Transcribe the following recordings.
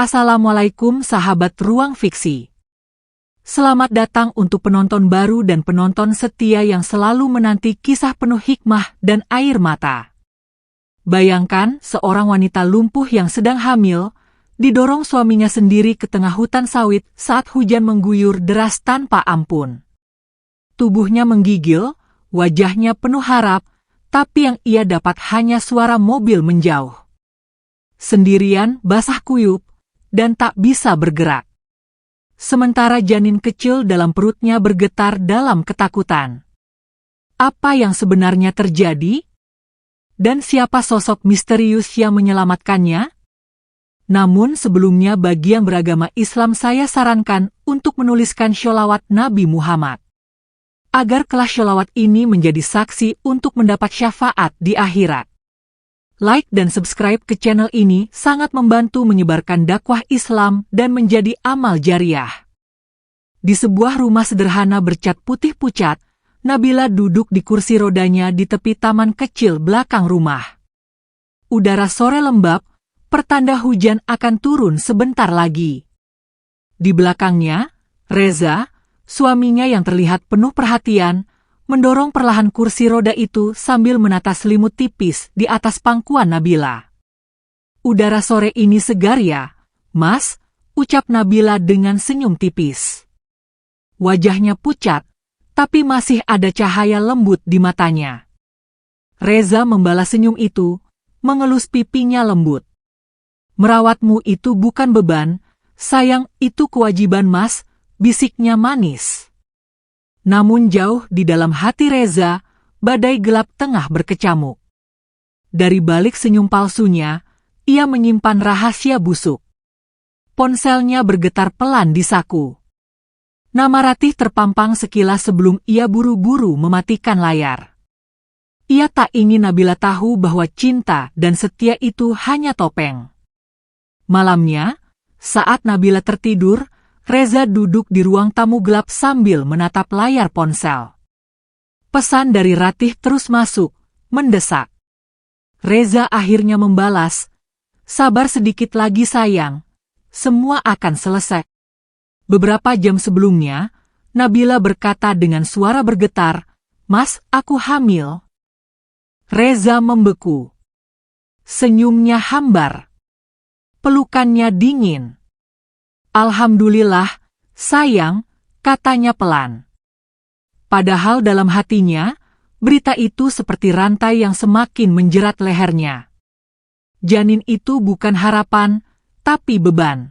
Assalamualaikum sahabat Ruang Fiksi. Selamat datang untuk penonton baru dan penonton setia yang selalu menanti kisah penuh hikmah dan air mata. Bayangkan seorang wanita lumpuh yang sedang hamil, didorong suaminya sendiri ke tengah hutan sawit saat hujan mengguyur deras tanpa ampun. Tubuhnya menggigil, wajahnya penuh harap, tapi yang ia dapat hanya suara mobil menjauh. Sendirian, basah kuyup, dan tak bisa bergerak. Sementara janin kecil dalam perutnya bergetar dalam ketakutan. Apa yang sebenarnya terjadi? Dan siapa sosok misterius yang menyelamatkannya? Namun sebelumnya bagi yang beragama Islam saya sarankan untuk menuliskan sholawat Nabi Muhammad. Agar kelas sholawat ini menjadi saksi untuk mendapat syafaat di akhirat. Like dan subscribe ke channel ini sangat membantu menyebarkan dakwah Islam dan menjadi amal jariah. Di sebuah rumah sederhana bercat putih pucat, Nabila duduk di kursi rodanya di tepi taman kecil belakang rumah. Udara sore lembab, pertanda hujan akan turun sebentar lagi. Di belakangnya, Reza, suaminya yang terlihat penuh perhatian, mendorong perlahan kursi roda itu sambil menata selimut tipis di atas pangkuan Nabila. Udara sore ini segar ya, Mas, ucap Nabila dengan senyum tipis. Wajahnya pucat, tapi masih ada cahaya lembut di matanya. Reza membalas senyum itu, mengelus pipinya lembut. Merawatmu itu bukan beban, sayang itu kewajiban Mas, bisiknya manis. Namun jauh di dalam hati Reza, badai gelap tengah berkecamuk. Dari balik senyum palsunya, ia menyimpan rahasia busuk. Ponselnya bergetar pelan di saku. Nama Ratih terpampang sekilas sebelum ia buru-buru mematikan layar. Ia tak ingin Nabila tahu bahwa cinta dan setia itu hanya topeng. Malamnya, saat Nabila tertidur, Reza duduk di ruang tamu gelap sambil menatap layar ponsel. Pesan dari Ratih terus masuk, mendesak. Reza akhirnya membalas, "Sabar sedikit lagi sayang, semua akan selesai." Beberapa jam sebelumnya, Nabila berkata dengan suara bergetar, "Mas, aku hamil." Reza membeku. Senyumnya hambar. Pelukannya dingin. "Alhamdulillah, sayang," katanya pelan. Padahal dalam hatinya, berita itu seperti rantai yang semakin menjerat lehernya. Janin itu bukan harapan, tapi beban.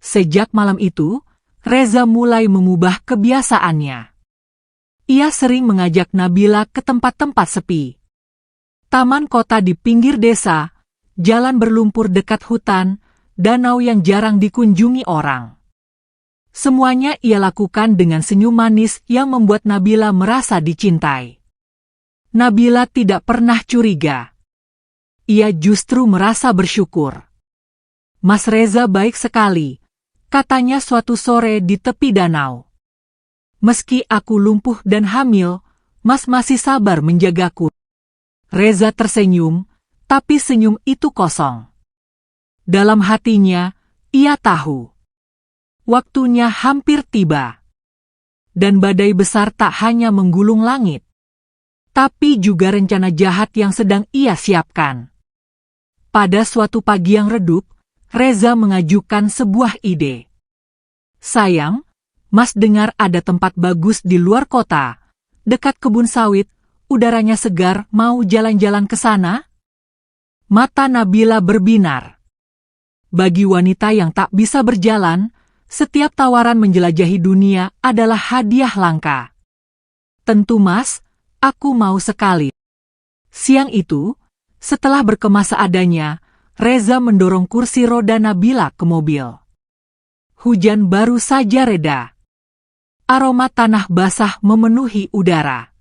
Sejak malam itu, Reza mulai mengubah kebiasaannya. Ia sering mengajak Nabila ke tempat-tempat sepi. Taman kota di pinggir desa, jalan berlumpur dekat hutan, danau yang jarang dikunjungi orang. Semuanya ia lakukan dengan senyum manis yang membuat Nabila merasa dicintai. Nabila tidak pernah curiga. Ia justru merasa bersyukur. "Mas Reza baik sekali," katanya suatu sore di tepi danau. "Meski aku lumpuh dan hamil, Mas masih sabar menjagaku." Reza tersenyum, tapi senyum itu kosong. Dalam hatinya, ia tahu. Waktunya hampir tiba. Dan badai besar tak hanya menggulung langit, tapi juga rencana jahat yang sedang ia siapkan. Pada suatu pagi yang redup, Reza mengajukan sebuah ide. "Sayang, Mas dengar ada tempat bagus di luar kota, dekat kebun sawit, udaranya segar, mau jalan-jalan ke sana?" Mata Nabila berbinar. Bagi wanita yang tak bisa berjalan, setiap tawaran menjelajahi dunia adalah hadiah langka. "Tentu Mas, aku mau sekali." Siang itu, setelah berkemas seadanya, Reza mendorong kursi roda Nabila ke mobil. Hujan baru saja reda. Aroma tanah basah memenuhi udara.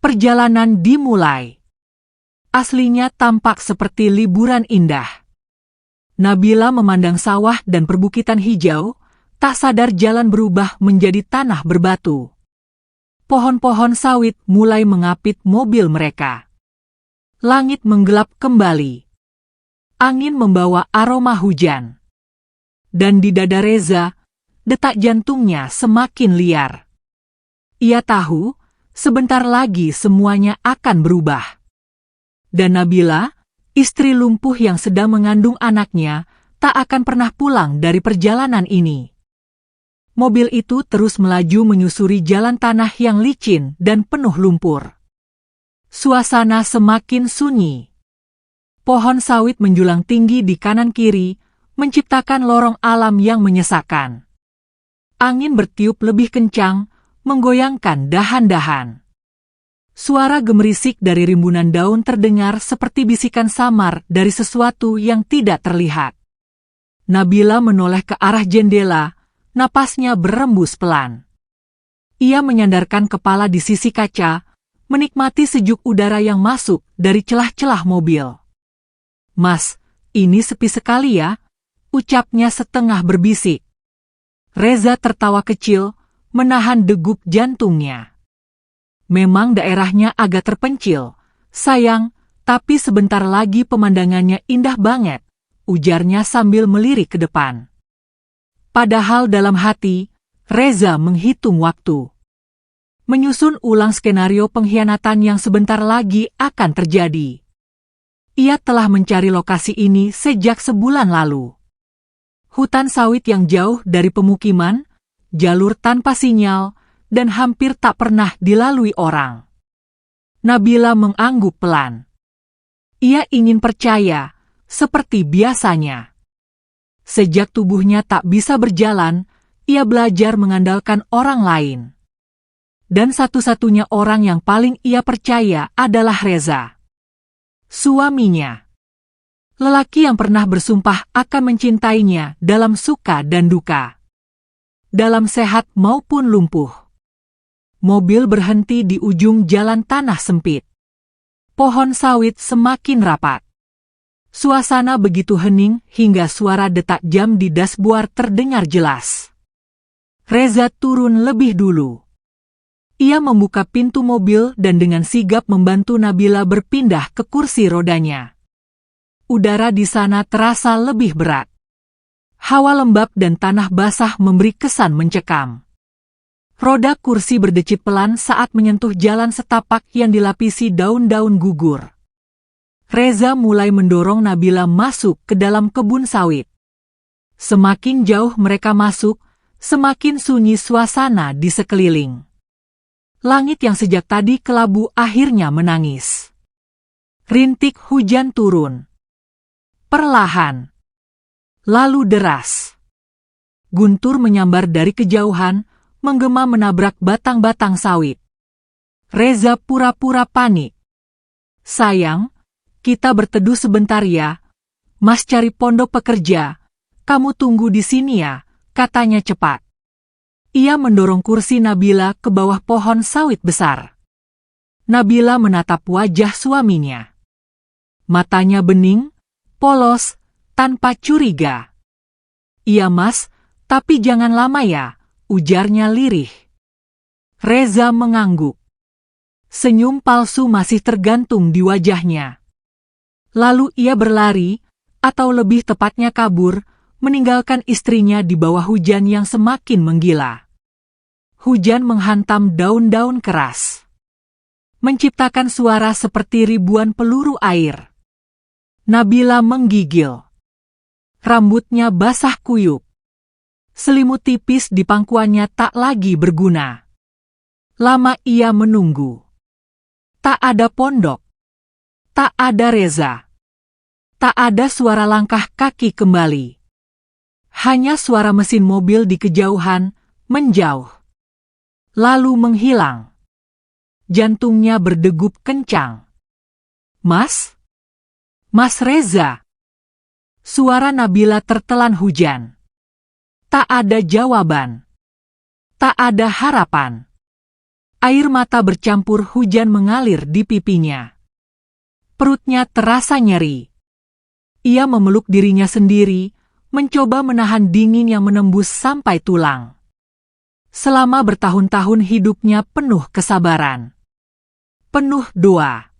Perjalanan dimulai. Aslinya tampak seperti liburan indah. Nabila memandang sawah dan perbukitan hijau, tak sadar jalan berubah menjadi tanah berbatu. Pohon-pohon sawit mulai mengapit mobil mereka. Langit menggelap kembali. Angin membawa aroma hujan. Dan di dada Reza, detak jantungnya semakin liar. Ia tahu, sebentar lagi semuanya akan berubah. Dan Nabila, istri lumpuh yang sedang mengandung anaknya, tak akan pernah pulang dari perjalanan ini. Mobil itu terus melaju menyusuri jalan tanah yang licin dan penuh lumpur. Suasana semakin sunyi. Pohon sawit menjulang tinggi di kanan-kiri, menciptakan lorong alam yang menyesakkan. Angin bertiup lebih kencang, menggoyangkan dahan-dahan. Suara gemerisik dari rimbunan daun terdengar seperti bisikan samar dari sesuatu yang tidak terlihat. Nabila menoleh ke arah jendela, napasnya berembus pelan. Ia menyandarkan kepala di sisi kaca, menikmati sejuk udara yang masuk dari celah-celah mobil. "Mas, ini sepi sekali ya," ucapnya setengah berbisik. Reza tertawa kecil, menahan degup jantungnya. "Memang daerahnya agak terpencil, sayang, tapi sebentar lagi pemandangannya indah banget," ujarnya sambil melirik ke depan. Padahal dalam hati, Reza menghitung waktu. Menyusun ulang skenario pengkhianatan yang sebentar lagi akan terjadi. Ia telah mencari lokasi ini sejak sebulan lalu. Hutan sawit yang jauh dari pemukiman, jalur tanpa sinyal, dan hampir tak pernah dilalui orang. Nabila mengangguk pelan. Ia ingin percaya, seperti biasanya. Sejak tubuhnya tak bisa berjalan, ia belajar mengandalkan orang lain. Dan satu-satunya orang yang paling ia percaya adalah Reza. Suaminya. Lelaki yang pernah bersumpah akan mencintainya dalam suka dan duka. Dalam sehat maupun lumpuh. Mobil berhenti di ujung jalan tanah sempit. Pohon sawit semakin rapat. Suasana begitu hening hingga suara detak jam di dashboard terdengar jelas. Reza turun lebih dulu. Ia membuka pintu mobil dan dengan sigap membantu Nabila berpindah ke kursi rodanya. Udara di sana terasa lebih berat. Hawa lembab dan tanah basah memberi kesan mencekam. Roda kursi berdecit pelan saat menyentuh jalan setapak yang dilapisi daun-daun gugur. Reza mulai mendorong Nabila masuk ke dalam kebun sawit. Semakin jauh mereka masuk, semakin sunyi suasana di sekeliling. Langit yang sejak tadi kelabu akhirnya menangis. Rintik hujan turun. Perlahan. Lalu deras. Guntur menyambar dari kejauhan, menggema menabrak batang-batang sawit. Reza pura-pura panik. "Sayang, kita berteduh sebentar ya. Mas cari pondok pekerja. Kamu tunggu di sini ya," katanya cepat. Ia mendorong kursi Nabila ke bawah pohon sawit besar. Nabila menatap wajah suaminya. Matanya bening, polos, tanpa curiga. "Iya mas, tapi jangan lama ya," ujarnya lirih. Reza mengangguk. Senyum palsu masih tergantung di wajahnya. Lalu ia berlari, atau lebih tepatnya kabur, meninggalkan istrinya di bawah hujan yang semakin menggila. Hujan menghantam daun-daun keras, menciptakan suara seperti ribuan peluru air. Nabila menggigil. Rambutnya basah kuyup. Selimut tipis di pangkuannya tak lagi berguna. Lama ia menunggu. Tak ada pondok. Tak ada Reza. Tak ada suara langkah kaki kembali. Hanya suara mesin mobil di kejauhan, menjauh. Lalu menghilang. Jantungnya berdegup kencang. "Mas? Mas Reza?" Suara Nabila tertelan hujan. Tak ada jawaban. Tak ada harapan. Air mata bercampur hujan mengalir di pipinya. Perutnya terasa nyeri. Ia memeluk dirinya sendiri, mencoba menahan dingin yang menembus sampai tulang. Selama bertahun-tahun hidupnya penuh kesabaran. Penuh doa.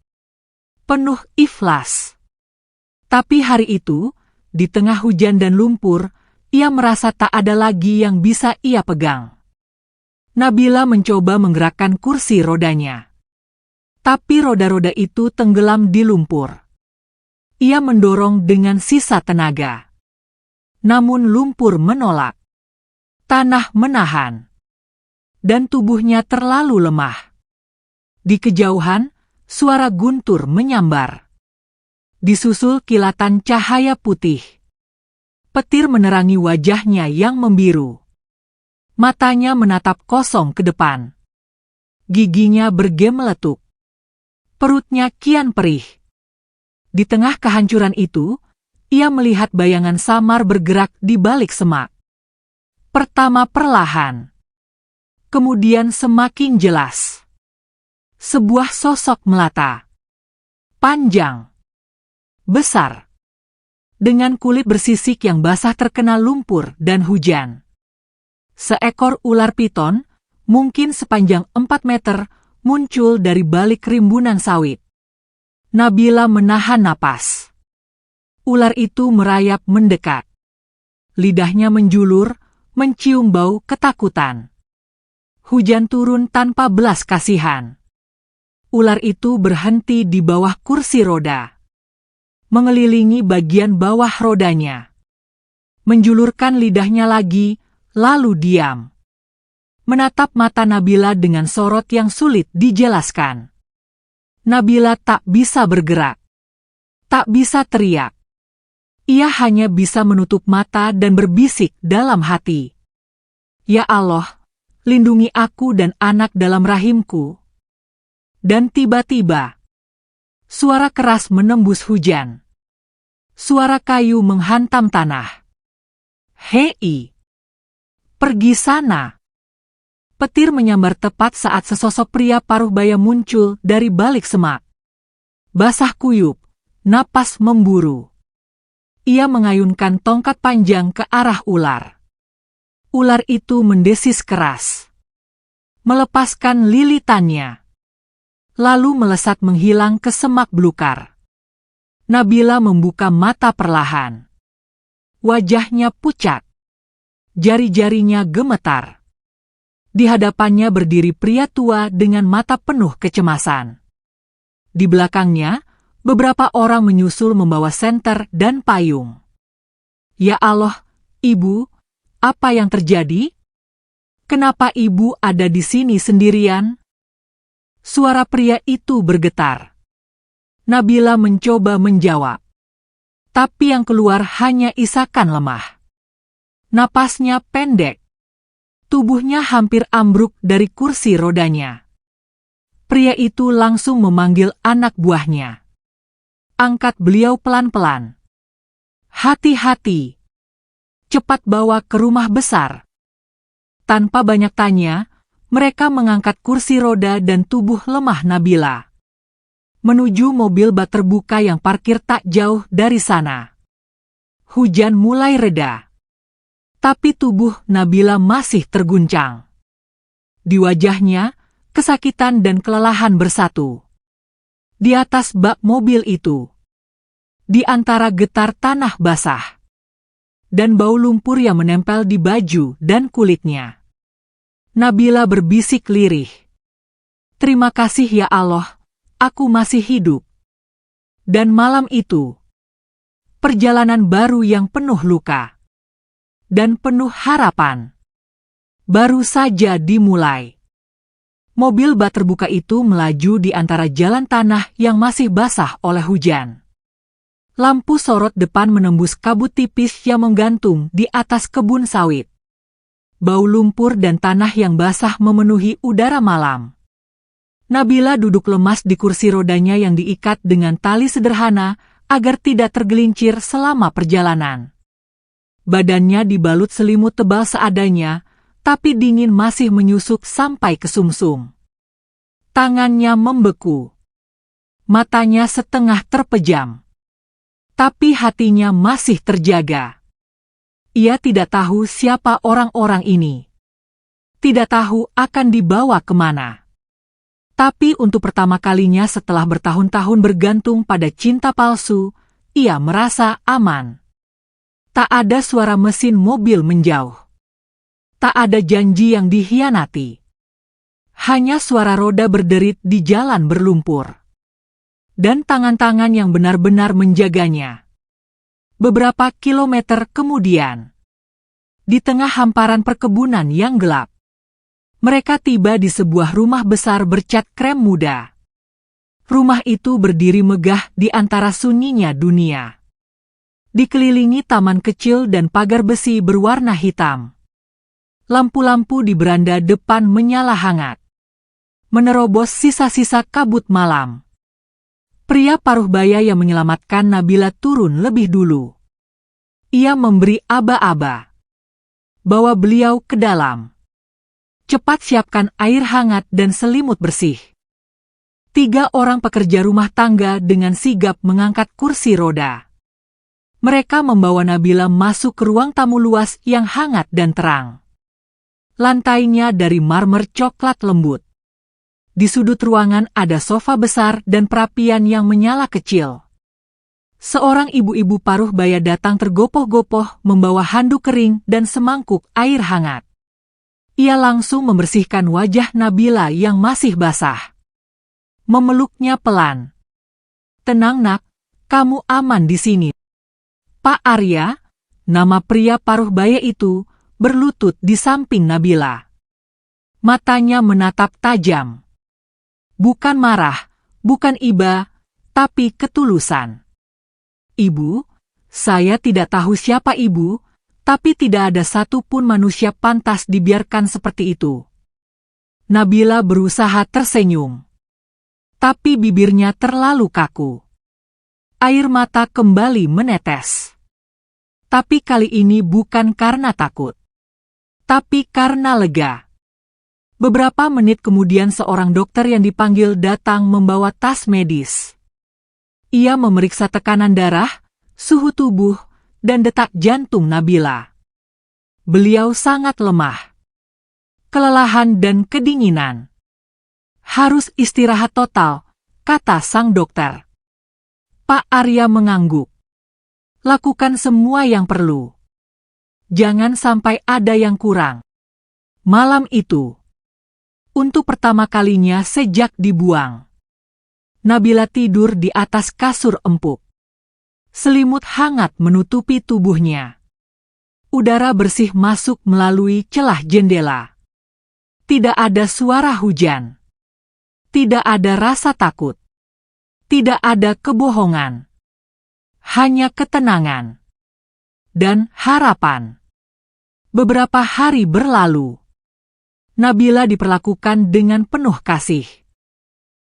Penuh ikhlas. Tapi hari itu, di tengah hujan dan lumpur, Ia merasa tak ada lagi yang bisa ia pegang. Nabila mencoba menggerakkan kursi rodanya. Tapi roda-roda itu tenggelam di lumpur. Ia mendorong dengan sisa tenaga. Namun lumpur menolak. Tanah menahan. Dan tubuhnya terlalu lemah. Di kejauhan, suara guntur menyambar. Disusul kilatan cahaya putih. Petir menerangi wajahnya yang membiru. Matanya menatap kosong ke depan. Giginya bergemeletuk. Perutnya kian perih. Di tengah kehancuran itu, ia melihat bayangan samar bergerak di balik semak. Pertama perlahan. Kemudian semakin jelas. Sebuah sosok melata. Panjang. Besar. Dengan kulit bersisik yang basah terkena lumpur dan hujan. Seekor ular piton, mungkin sepanjang 4 meter, muncul dari balik rimbunan sawit. Nabila menahan napas. Ular itu merayap mendekat. Lidahnya menjulur, mencium bau ketakutan. Hujan turun tanpa belas kasihan. Ular itu berhenti di bawah kursi roda. Mengelilingi bagian bawah rodanya. Menjulurkan lidahnya lagi, lalu diam. Menatap mata Nabila dengan sorot yang sulit dijelaskan. Nabila tak bisa bergerak. Tak bisa teriak. Ia hanya bisa menutup mata dan berbisik dalam hati. Ya Allah, lindungi aku dan anak dalam rahimku. Dan tiba-tiba, suara keras menembus hujan. Suara kayu menghantam tanah. Hei! Pergi sana! Petir menyambar tepat saat sesosok pria paruh baya muncul dari balik semak. Basah kuyup, napas memburu. Ia mengayunkan tongkat panjang ke arah ular. Ular itu mendesis keras. Melepaskan lilitannya. Lalu melesat menghilang ke semak belukar. Nabila membuka mata perlahan. Wajahnya pucat. Jari-jarinya gemetar. Di hadapannya berdiri pria tua dengan mata penuh kecemasan. Di belakangnya, beberapa orang menyusul membawa senter dan payung. Ya Allah, Ibu, apa yang terjadi? Kenapa Ibu ada di sini sendirian? Suara pria itu bergetar. Nabila mencoba menjawab. Tapi yang keluar hanya isakan lemah. Napasnya pendek. Tubuhnya hampir ambruk dari kursi rodanya. Pria itu langsung memanggil anak buahnya. Angkat beliau pelan-pelan. Hati-hati. Cepat bawa ke rumah besar. Tanpa banyak tanya, mereka mengangkat kursi roda dan tubuh lemah Nabila. Menuju mobil bak terbuka yang parkir tak jauh dari sana. Hujan mulai reda. Tapi tubuh Nabila masih terguncang. Di wajahnya, kesakitan dan kelelahan bersatu. Di atas bak mobil itu. Di antara getar tanah basah. Dan bau lumpur yang menempel di baju dan kulitnya. Nabila berbisik lirih. Terima kasih ya Allah. Aku masih hidup. Dan malam itu, perjalanan baru yang penuh luka dan penuh harapan baru saja dimulai. Mobil bak terbuka itu melaju di antara jalan tanah yang masih basah oleh hujan. Lampu sorot depan menembus kabut tipis yang menggantung di atas kebun sawit. Bau lumpur dan tanah yang basah memenuhi udara malam. Nabila duduk lemas di kursi rodanya yang diikat dengan tali sederhana agar tidak tergelincir selama perjalanan. Badannya dibalut selimut tebal seadanya, tapi dingin masih menyusuk sampai ke sumsum. Tangannya membeku. Matanya setengah terpejam. Tapi hatinya masih terjaga. Ia tidak tahu siapa orang-orang ini. Tidak tahu akan dibawa kemana. Tapi untuk pertama kalinya setelah bertahun-tahun bergantung pada cinta palsu, ia merasa aman. Tak ada suara mesin mobil menjauh. Tak ada janji yang dikhianati. Hanya suara roda berderit di jalan berlumpur. Dan tangan-tangan yang benar-benar menjaganya. Beberapa kilometer kemudian, di tengah hamparan perkebunan yang gelap, mereka tiba di sebuah rumah besar bercat krem muda. Rumah itu berdiri megah di antara sunyinya dunia. Dikelilingi taman kecil dan pagar besi berwarna hitam. Lampu-lampu di beranda depan menyala hangat, menerobos sisa-sisa kabut malam. Pria paruh baya yang menyelamatkan Nabila turun lebih dulu. Ia memberi aba-aba. Bawa beliau ke dalam. Cepat siapkan air hangat dan selimut bersih. 3 orang pekerja rumah tangga dengan sigap mengangkat kursi roda. Mereka membawa Nabila masuk ke ruang tamu luas yang hangat dan terang. Lantainya dari marmer coklat lembut. Di sudut ruangan ada sofa besar dan perapian yang menyala kecil. Seorang ibu-ibu paruh baya datang tergopoh-gopoh membawa handuk kering dan semangkuk air hangat. Ia langsung membersihkan wajah Nabila yang masih basah. Memeluknya pelan. "Tenang nak, kamu aman di sini." Pak Arya, nama pria paruh baya itu, berlutut di samping Nabila. Matanya menatap tajam. Bukan marah, bukan iba, tapi ketulusan. "Ibu, saya tidak tahu siapa ibu, tapi tidak ada satupun manusia pantas dibiarkan seperti itu." Nabila berusaha tersenyum. Tapi bibirnya terlalu kaku. Air mata kembali menetes. Tapi kali ini bukan karena takut, tapi karena lega. Beberapa menit kemudian seorang dokter yang dipanggil datang membawa tas medis. Ia memeriksa tekanan darah, suhu tubuh, dan detak jantung Nabila. Beliau sangat lemah. Kelelahan dan kedinginan. "Harus istirahat total," kata sang dokter. Pak Arya mengangguk. "Lakukan semua yang perlu. Jangan sampai ada yang kurang." Malam itu, untuk pertama kalinya sejak dibuang, Nabila tidur di atas kasur empuk. Selimut hangat menutupi tubuhnya. Udara bersih masuk melalui celah jendela. Tidak ada suara hujan. Tidak ada rasa takut. Tidak ada kebohongan. Hanya ketenangan dan harapan. Beberapa hari berlalu. Nabila diperlakukan dengan penuh kasih.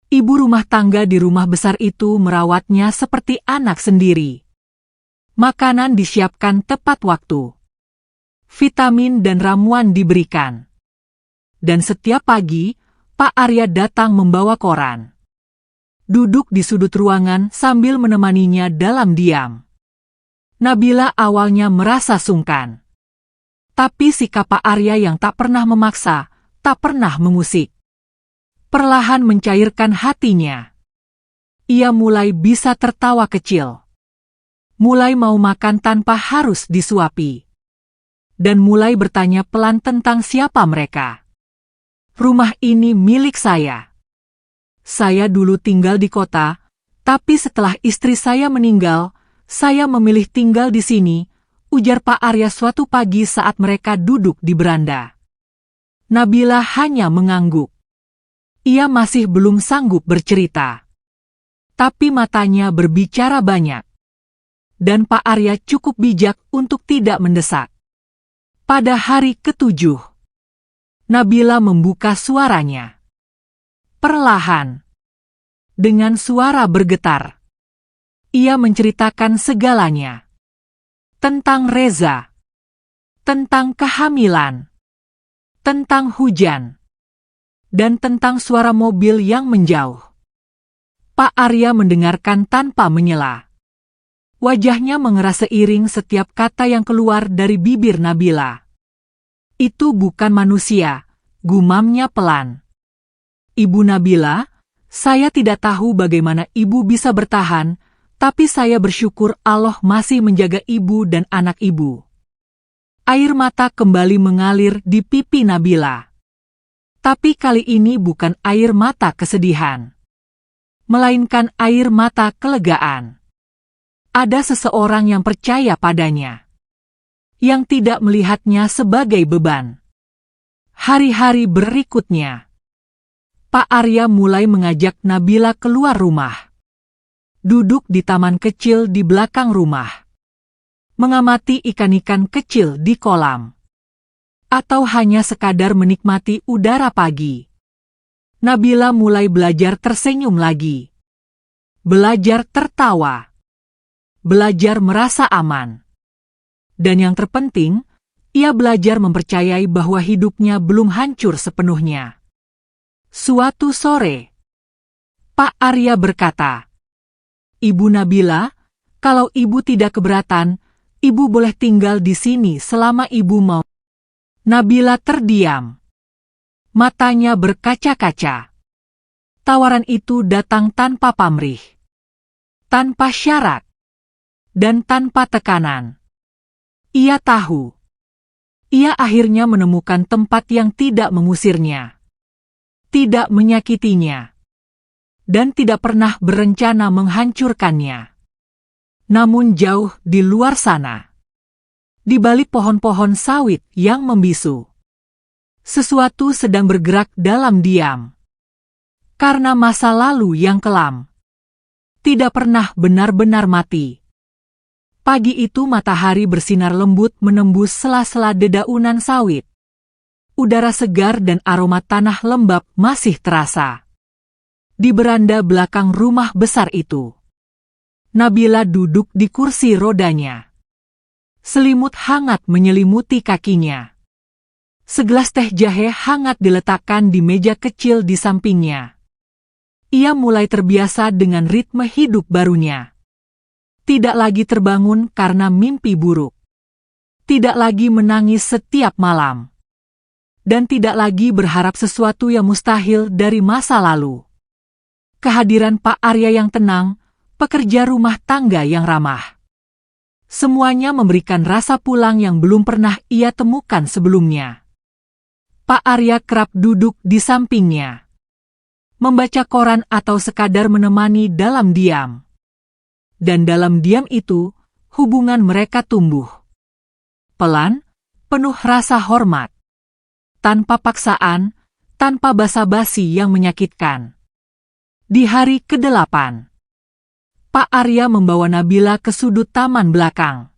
Ibu rumah tangga di rumah besar itu merawatnya seperti anak sendiri. Makanan disiapkan tepat waktu. Vitamin dan ramuan diberikan. Dan setiap pagi, Pak Arya datang membawa koran. Duduk di sudut ruangan sambil menemaninya dalam diam. Nabila awalnya merasa sungkan. Tapi sikap Pak Arya yang tak pernah memaksa, tak pernah mengusik, perlahan mencairkan hatinya. Ia mulai bisa tertawa kecil. Mulai mau makan tanpa harus disuapi. Dan mulai bertanya pelan tentang siapa mereka. "Rumah ini milik saya. Saya dulu tinggal di kota, tapi setelah istri saya meninggal, saya memilih tinggal di sini," ujar Pak Arya suatu pagi saat mereka duduk di beranda. Nabila hanya mengangguk. Ia masih belum sanggup bercerita. Tapi matanya berbicara banyak. Dan Pak Arya cukup bijak untuk tidak mendesak. Pada hari ke-7, Nabila membuka suaranya. Perlahan, dengan suara bergetar, ia menceritakan segalanya. Tentang Reza, tentang kehamilan, tentang hujan, dan tentang suara mobil yang menjauh. Pak Arya mendengarkan tanpa menyela. Wajahnya mengeras seiring setiap kata yang keluar dari bibir Nabila. "Itu bukan manusia," gumamnya pelan. "Ibu Nabila, saya tidak tahu bagaimana ibu bisa bertahan, Tapi saya bersyukur Allah masih menjaga ibu dan anak ibu. Air mata kembali mengalir di pipi Nabila. Tapi kali ini bukan air mata kesedihan, melainkan air mata kelegaan. Ada seseorang yang percaya padanya, yang tidak melihatnya sebagai beban. Hari-hari berikutnya, Pak Arya mulai mengajak Nabila keluar rumah. Duduk di taman kecil di belakang rumah. Mengamati ikan-ikan kecil di kolam. Atau hanya sekadar menikmati udara pagi. Nabila mulai belajar tersenyum lagi. Belajar tertawa. Belajar merasa aman. Dan yang terpenting, ia belajar mempercayai bahwa hidupnya belum hancur sepenuhnya. Suatu sore, Pak Arya berkata, "Ibu Nabila, kalau ibu tidak keberatan, ibu boleh tinggal di sini selama ibu mau." Nabila terdiam. Matanya berkaca-kaca. Tawaran itu datang tanpa pamrih, tanpa syarat, dan tanpa tekanan. Ia tahu. Ia akhirnya menemukan tempat yang tidak mengusirnya, tidak menyakitinya, dan tidak pernah berencana menghancurkannya. Namun jauh di luar sana, di balik pohon-pohon sawit yang membisu, sesuatu sedang bergerak dalam diam. Karena masa lalu yang kelam tidak pernah benar-benar mati. Pagi itu matahari bersinar lembut menembus sela-sela dedaunan sawit. Udara segar dan aroma tanah lembab masih terasa. Di beranda belakang rumah besar itu, Nabila duduk di kursi rodanya. Selimut hangat menyelimuti kakinya. Segelas teh jahe hangat diletakkan di meja kecil di sampingnya. Ia mulai terbiasa dengan ritme hidup barunya. Tidak lagi terbangun karena mimpi buruk. Tidak lagi menangis setiap malam. Dan tidak lagi berharap sesuatu yang mustahil dari masa lalu. Kehadiran Pak Arya yang tenang, pekerja rumah tangga yang ramah. Semuanya memberikan rasa pulang yang belum pernah ia temukan sebelumnya. Pak Arya kerap duduk di sampingnya, membaca koran atau sekadar menemani dalam diam. Dan dalam diam itu, hubungan mereka tumbuh. Pelan, penuh rasa hormat. Tanpa paksaan, tanpa basa-basi yang menyakitkan. Di hari ke-8, Pak Arya membawa Nabila ke sudut taman belakang.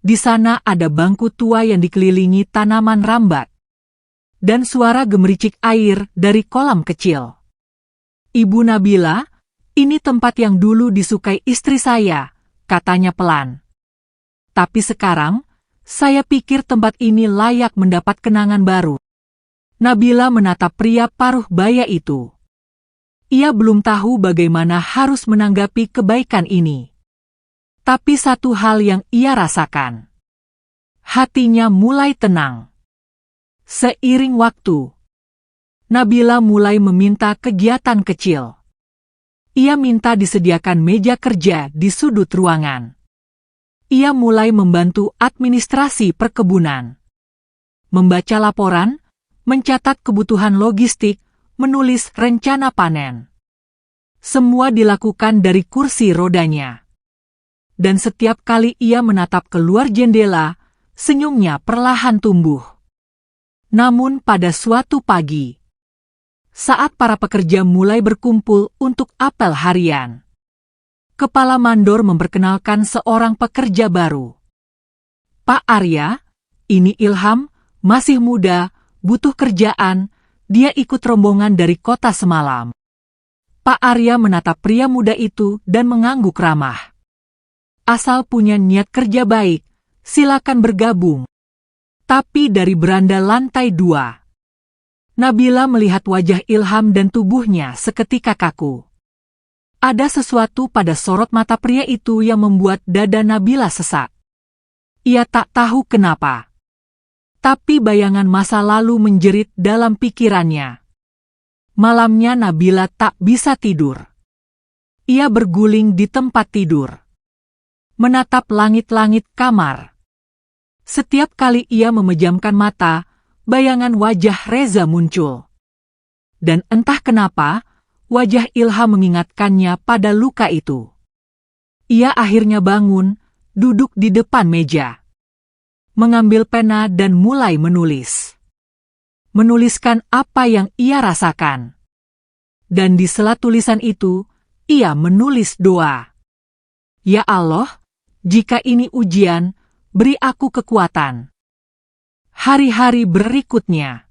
Di sana ada bangku tua yang dikelilingi tanaman rambat. Dan suara gemericik air dari kolam kecil. "Ibu Nabila, ini tempat yang dulu disukai istri saya," katanya pelan. "Tapi sekarang, saya pikir tempat ini layak mendapat kenangan baru." Nabila menatap pria paruh baya itu. Ia belum tahu bagaimana harus menanggapi kebaikan ini. Tapi satu hal yang ia rasakan. Hatinya mulai tenang. Seiring waktu, Nabila mulai meminta kegiatan kecil. Ia minta disediakan meja kerja di sudut ruangan. Ia mulai membantu administrasi perkebunan. Membaca laporan, mencatat kebutuhan logistik, menulis rencana panen. Semua dilakukan dari kursi rodanya. Dan setiap kali ia menatap keluar jendela, senyumnya perlahan tumbuh. Namun pada suatu pagi, saat para pekerja mulai berkumpul untuk apel harian, kepala mandor memperkenalkan seorang pekerja baru. "Pak Arya, ini Ilham, masih muda, butuh kerjaan, dia ikut rombongan dari kota semalam." Pak Arya menatap pria muda itu dan mengangguk ramah. "Asal punya niat kerja baik, silakan bergabung." Tapi dari beranda lantai 2, Nabila melihat wajah Ilham dan tubuhnya seketika kaku. Ada sesuatu pada sorot mata pria itu yang membuat dada Nabila sesak. Ia tak tahu kenapa. Tapi bayangan masa lalu menjerit dalam pikirannya. Malamnya Nabila tak bisa tidur. Ia berguling di tempat tidur, menatap langit-langit kamar. Setiap kali ia memejamkan mata, bayangan wajah Reza muncul. Dan entah kenapa, wajah Ilham mengingatkannya pada luka itu. Ia akhirnya bangun, duduk di depan meja, mengambil pena dan mulai menulis. Menuliskan apa yang ia rasakan. Dan di sela tulisan itu, ia menulis doa. Ya Allah, jika ini ujian, beri aku kekuatan. Hari-hari berikutnya,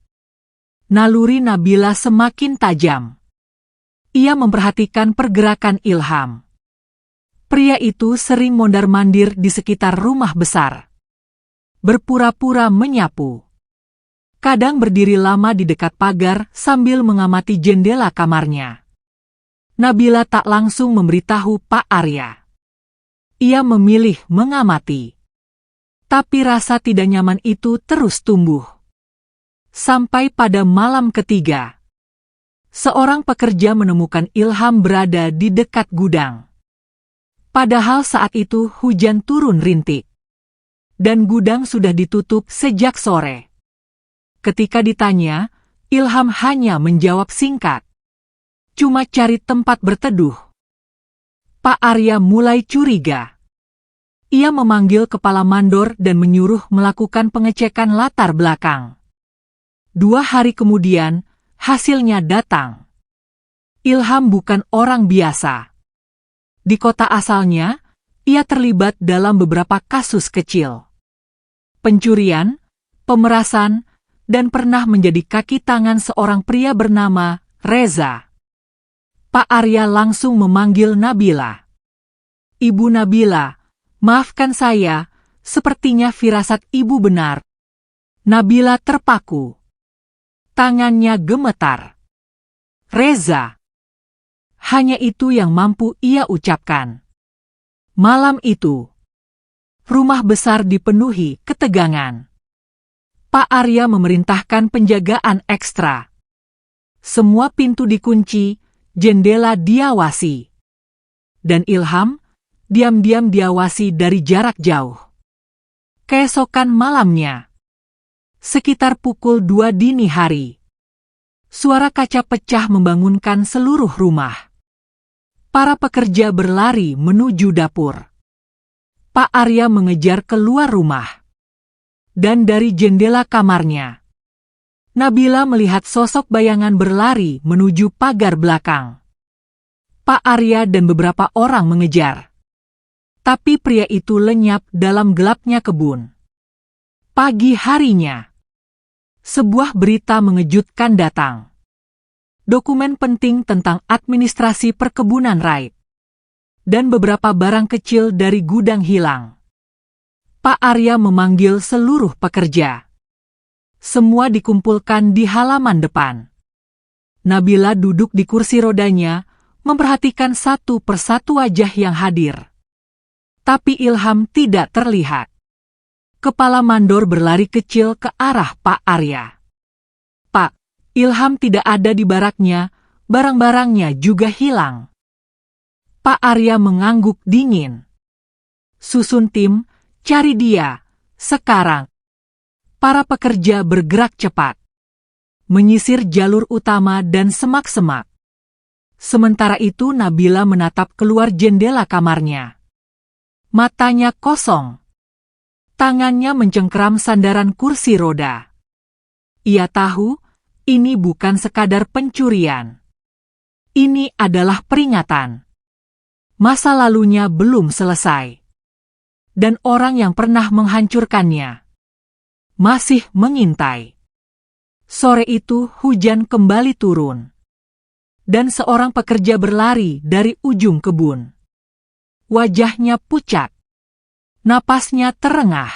naluri Nabila semakin tajam. Ia memperhatikan pergerakan Ilham. Pria itu sering mondar-mandir di sekitar rumah besar, berpura-pura menyapu. Kadang berdiri lama di dekat pagar sambil mengamati jendela kamarnya. Nabila tak langsung memberitahu Pak Arya. Ia memilih mengamati. Tapi rasa tidak nyaman itu terus tumbuh. Sampai pada malam ketiga, seorang pekerja menemukan Ilham berada di dekat gudang. Padahal saat itu hujan turun rintik. Dan gudang sudah ditutup sejak sore. Ketika ditanya, Ilham hanya menjawab singkat. Cuma cari tempat berteduh. Pak Arya mulai curiga. Ia memanggil kepala mandor dan menyuruh melakukan pengecekan latar belakang. 2 hari kemudian, hasilnya datang. Ilham bukan orang biasa. Di kota asalnya, ia terlibat dalam beberapa kasus kecil. Pencurian, pemerasan, dan pernah menjadi kaki tangan seorang pria bernama Reza. Pak Arya langsung memanggil Nabila. Ibu Nabila, maafkan saya, sepertinya firasat ibu benar. Nabila terpaku. Tangannya gemetar. Reza. Hanya itu yang mampu ia ucapkan. Malam itu, rumah besar dipenuhi ketegangan. Pak Arya memerintahkan penjagaan ekstra. Semua pintu dikunci, jendela diawasi. Dan Ilham, diam-diam diawasi dari jarak jauh. Keesokan malamnya, sekitar pukul 2 dini hari, suara kaca pecah membangunkan seluruh rumah. Para pekerja berlari menuju dapur. Pak Arya mengejar keluar rumah. Dan dari jendela kamarnya, Nabila melihat sosok bayangan berlari menuju pagar belakang. Pak Arya dan beberapa orang mengejar. Tapi pria itu lenyap dalam gelapnya kebun. Pagi harinya, sebuah berita mengejutkan datang. Dokumen penting tentang administrasi perkebunan raib. Dan beberapa barang kecil dari gudang hilang. Pak Arya memanggil seluruh pekerja. Semua dikumpulkan di halaman depan. Nabila duduk di kursi rodanya, memperhatikan satu persatu wajah yang hadir. Tapi Ilham tidak terlihat. Kepala mandor berlari kecil ke arah Pak Arya. Pak, Ilham tidak ada di baraknya, barang-barangnya juga hilang. Pak Arya mengangguk dingin. Susun tim, cari dia, sekarang. Para pekerja bergerak cepat. Menyisir jalur utama dan semak-semak. Sementara itu Nabila menatap keluar jendela kamarnya. Matanya kosong. Tangannya mencengkeram sandaran kursi roda. Ia tahu, ini bukan sekadar pencurian. Ini adalah peringatan. Masa lalunya belum selesai. Dan orang yang pernah menghancurkannya masih mengintai. Sore itu hujan kembali turun. Dan seorang pekerja berlari dari ujung kebun. Wajahnya pucat. Napasnya terengah.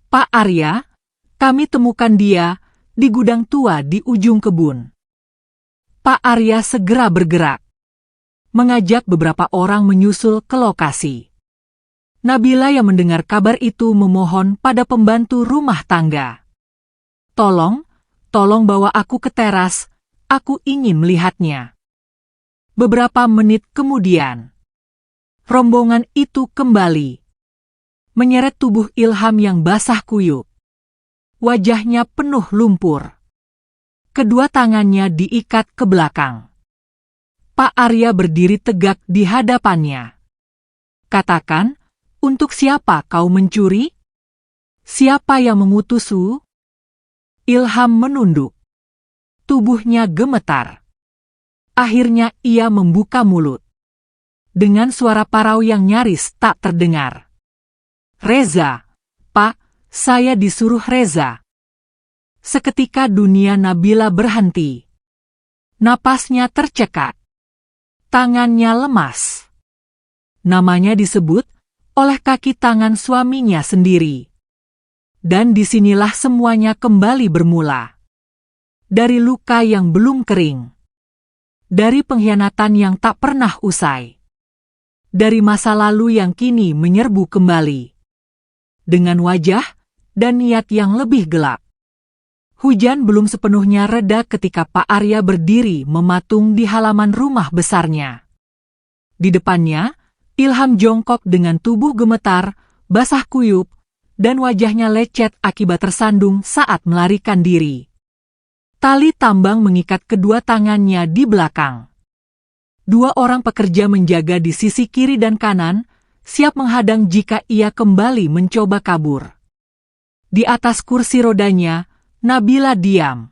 Pak Arya, kami temukan dia di gudang tua di ujung kebun. Pak Arya segera bergerak. Mengajak beberapa orang menyusul ke lokasi. Nabila yang mendengar kabar itu memohon pada pembantu rumah tangga. Tolong bawa aku ke teras, aku ingin melihatnya. Beberapa menit kemudian, rombongan itu kembali, menyeret tubuh Ilham yang basah kuyup. Wajahnya penuh lumpur. Kedua tangannya diikat ke belakang. Pak Arya berdiri tegak di hadapannya. Katakan, untuk siapa kau mencuri? Siapa yang mengutusmu? Ilham menunduk. Tubuhnya gemetar. Akhirnya ia membuka mulut. Dengan suara parau yang nyaris tak terdengar. Reza, Pak, saya disuruh Reza. Seketika dunia Nabila berhenti. Napasnya tercekat. Tangannya lemas. Namanya disebut oleh kaki tangan suaminya sendiri. Dan disinilah semuanya kembali bermula. Dari luka yang belum kering. Dari pengkhianatan yang tak pernah usai. Dari masa lalu yang kini menyerbu kembali. Dengan wajah dan niat yang lebih gelap. Hujan belum sepenuhnya reda ketika Pak Arya berdiri mematung di halaman rumah besarnya. Di depannya, Ilham jongkok dengan tubuh gemetar, basah kuyup, dan wajahnya lecet akibat tersandung saat melarikan diri. Tali tambang mengikat kedua tangannya di belakang. Dua orang pekerja menjaga di sisi kiri dan kanan, siap menghadang jika ia kembali mencoba kabur. Di atas kursi rodanya, Nabila diam.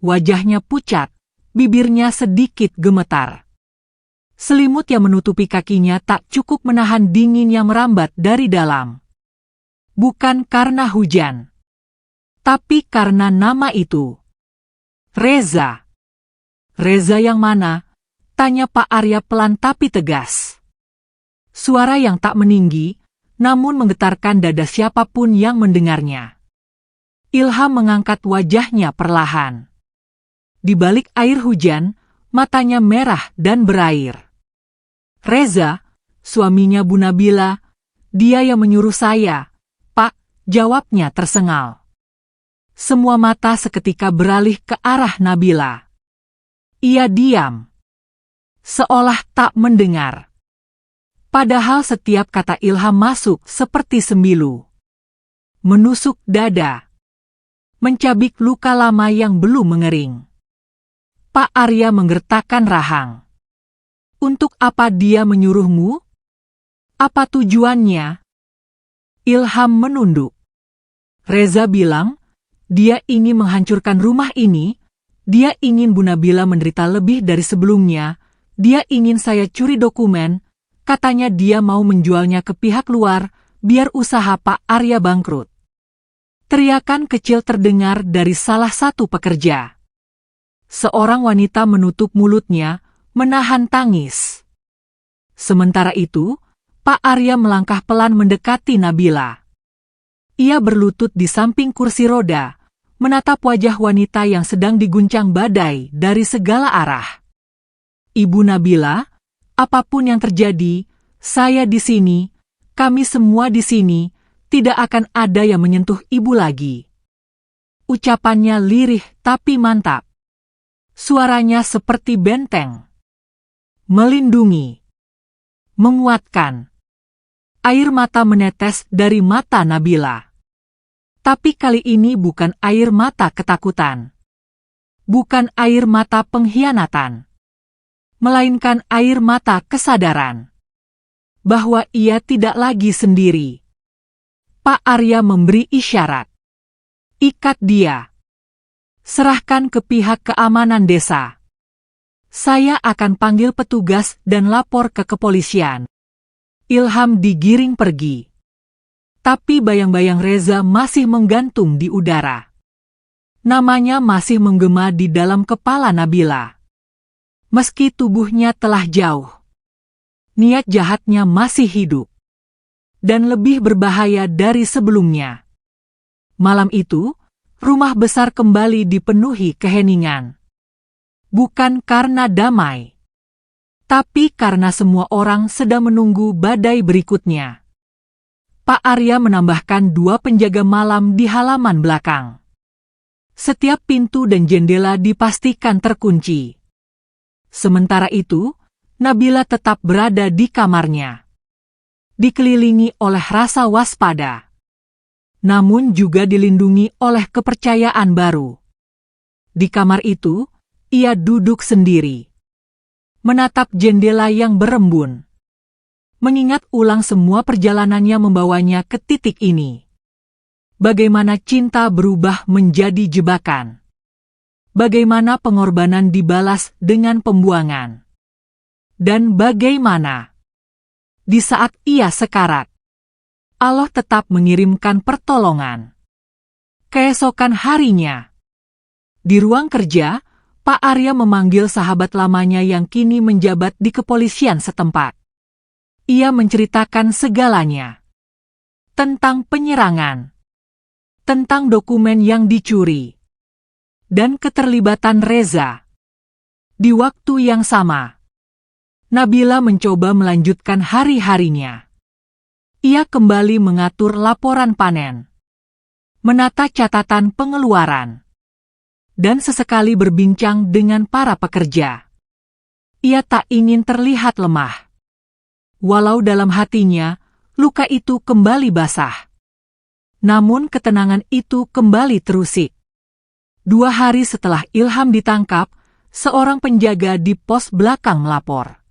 Wajahnya pucat, bibirnya sedikit gemetar. Selimut yang menutupi kakinya tak cukup menahan dingin yang merambat dari dalam. Bukan karena hujan, tapi karena nama itu. Reza. Reza yang mana? Tanya Pak Arya pelan tapi tegas. Suara yang tak meninggi, namun menggetarkan dada siapapun yang mendengarnya. Ilham mengangkat wajahnya perlahan. Di balik air hujan, matanya merah dan berair. Reza, suaminya Bu Nabila, dia yang menyuruh saya, Pak, jawabnya tersengal. Semua mata seketika beralih ke arah Nabila. Ia diam. Seolah tak mendengar. Padahal setiap kata Ilham masuk seperti sembilu. Menusuk dada. Mencabik luka lama yang belum mengering. Pak Arya menggertakkan rahang. Untuk apa dia menyuruhmu? Apa tujuannya? Ilham menunduk. Reza bilang, dia ingin menghancurkan rumah ini, dia ingin Bu Nabila menderita lebih dari sebelumnya, dia ingin saya curi dokumen, katanya dia mau menjualnya ke pihak luar, biar usaha Pak Arya bangkrut. Teriakan kecil terdengar dari salah satu pekerja. Seorang wanita menutup mulutnya, menahan tangis. Sementara itu, Pak Arya melangkah pelan mendekati Nabila. Ia berlutut di samping kursi roda, menatap wajah wanita yang sedang diguncang badai dari segala arah. Ibu Nabila, apapun yang terjadi, saya di sini, kami semua di sini, tidak akan ada yang menyentuh ibu lagi. Ucapannya lirih tapi mantap. Suaranya seperti benteng. Melindungi. Menguatkan. Air mata menetes dari mata Nabila. Tapi kali ini bukan air mata ketakutan. Bukan air mata pengkhianatan. Melainkan air mata kesadaran. Bahwa ia tidak lagi sendiri. Pak Arya memberi isyarat. Ikat dia. Serahkan ke pihak keamanan desa. Saya akan panggil petugas dan lapor ke kepolisian. Ilham digiring pergi. Tapi bayang-bayang Reza masih menggantung di udara. Namanya masih menggema di dalam kepala Nabila. Meski tubuhnya telah jauh. Niat jahatnya masih hidup. Dan lebih berbahaya dari sebelumnya. Malam itu, rumah besar kembali dipenuhi keheningan. Bukan karena damai. Tapi karena semua orang sedang menunggu badai berikutnya. Pak Arya menambahkan 2 penjaga malam di halaman belakang. Setiap pintu dan jendela dipastikan terkunci. Sementara itu, Nabila tetap berada di kamarnya, dikelilingi oleh rasa waspada, namun juga dilindungi oleh kepercayaan baru. Di kamar itu, ia duduk sendiri, menatap jendela yang berembun, mengingat ulang semua perjalanannya membawanya ke titik ini. Bagaimana cinta berubah menjadi jebakan. Bagaimana pengorbanan dibalas dengan pembuangan. Dan bagaimana di saat ia sekarat, Allah tetap mengirimkan pertolongan. Keesokan harinya, di ruang kerja, Pak Arya memanggil sahabat lamanya yang kini menjabat di kepolisian setempat. Ia menceritakan segalanya. Tentang penyerangan, tentang dokumen yang dicuri, dan keterlibatan Reza. Di waktu yang sama, Nabila mencoba melanjutkan hari-harinya. Ia kembali mengatur laporan panen, menata catatan pengeluaran, dan sesekali berbincang dengan para pekerja. Ia tak ingin terlihat lemah. Walau dalam hatinya, luka itu kembali basah. Namun ketenangan itu kembali terusik. 2 hari setelah Ilham ditangkap, seorang penjaga di pos belakang melapor.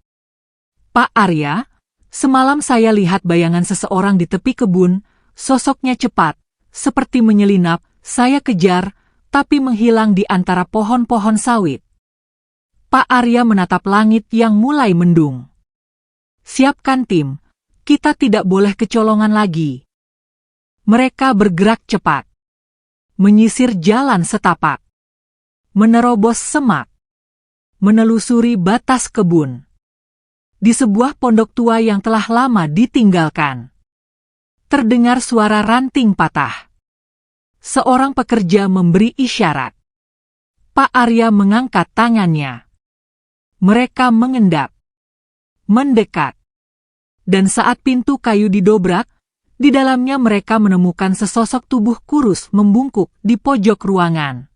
Pak Arya, semalam saya lihat bayangan seseorang di tepi kebun, sosoknya cepat, seperti menyelinap, saya kejar, tapi menghilang di antara pohon-pohon sawit. Pak Arya menatap langit yang mulai mendung. Siapkan tim, kita tidak boleh kecolongan lagi. Mereka bergerak cepat, menyisir jalan setapak, menerobos semak, menelusuri batas kebun. Di sebuah pondok tua yang telah lama ditinggalkan, terdengar suara ranting patah. Seorang pekerja memberi isyarat. Pak Arya mengangkat tangannya. Mereka mengendap, mendekat. Dan saat pintu kayu didobrak, di dalamnya mereka menemukan sesosok tubuh kurus membungkuk di pojok ruangan.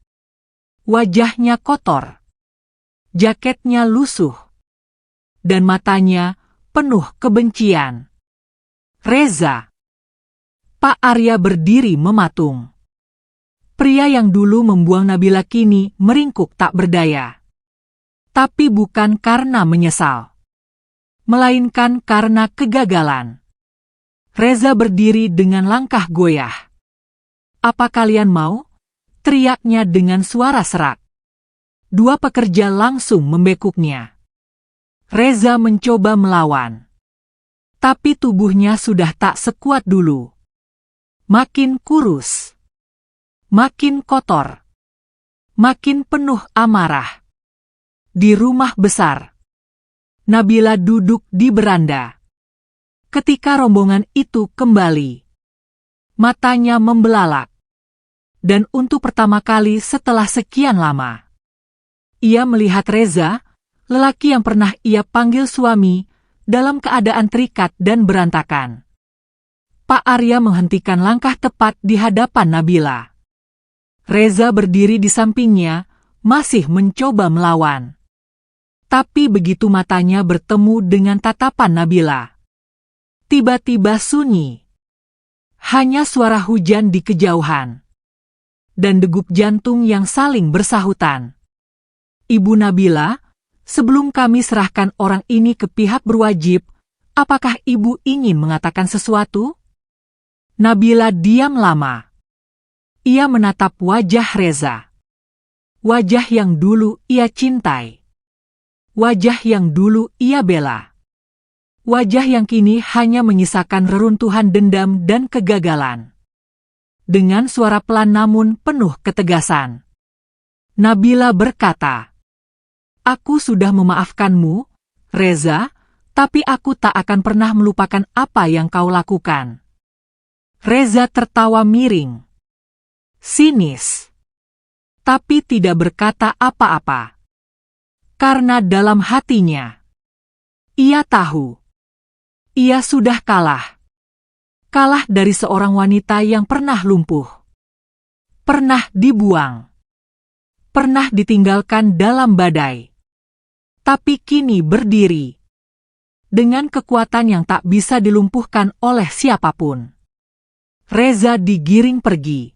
Wajahnya kotor, jaketnya lusuh, dan matanya penuh kebencian. Reza. Pak Arya berdiri mematung. Pria yang dulu membuang Nabila kini meringkuk tak berdaya. Tapi bukan karena menyesal, melainkan karena kegagalan. Reza berdiri dengan langkah goyah. "Apa kalian mau?" teriaknya dengan suara serak. 2 pekerja langsung membekuknya. Reza mencoba melawan, tapi tubuhnya sudah tak sekuat dulu. Makin kurus, makin kotor, makin penuh amarah. Di rumah besar, Nabila duduk di beranda. Ketika rombongan itu kembali, matanya membelalak. Dan untuk pertama kali setelah sekian lama, ia melihat Reza, lelaki yang pernah ia panggil suami, dalam keadaan terikat dan berantakan. Pak Arya menghentikan langkah tepat di hadapan Nabila. Reza berdiri di sampingnya, masih mencoba melawan. Tapi begitu matanya bertemu dengan tatapan Nabila, tiba-tiba sunyi. Hanya suara hujan di kejauhan, dan degup jantung yang saling bersahutan. "Ibu Nabila, sebelum kami serahkan orang ini ke pihak berwajib, apakah ibu ingin mengatakan sesuatu?" Nabila diam lama. Ia menatap wajah Reza. Wajah yang dulu ia cintai. Wajah yang dulu ia bela. Wajah yang kini hanya menyisakan reruntuhan dendam dan kegagalan. Dengan suara pelan namun penuh ketegasan, Nabila berkata, "Aku sudah memaafkanmu, Reza, tapi aku tak akan pernah melupakan apa yang kau lakukan." Reza tertawa miring, sinis, tapi tidak berkata apa-apa. Karena dalam hatinya, ia tahu, ia sudah kalah. Kalah dari seorang wanita yang pernah lumpuh, pernah dibuang, pernah ditinggalkan dalam badai, tapi kini berdiri dengan kekuatan yang tak bisa dilumpuhkan oleh siapapun. Reza digiring pergi,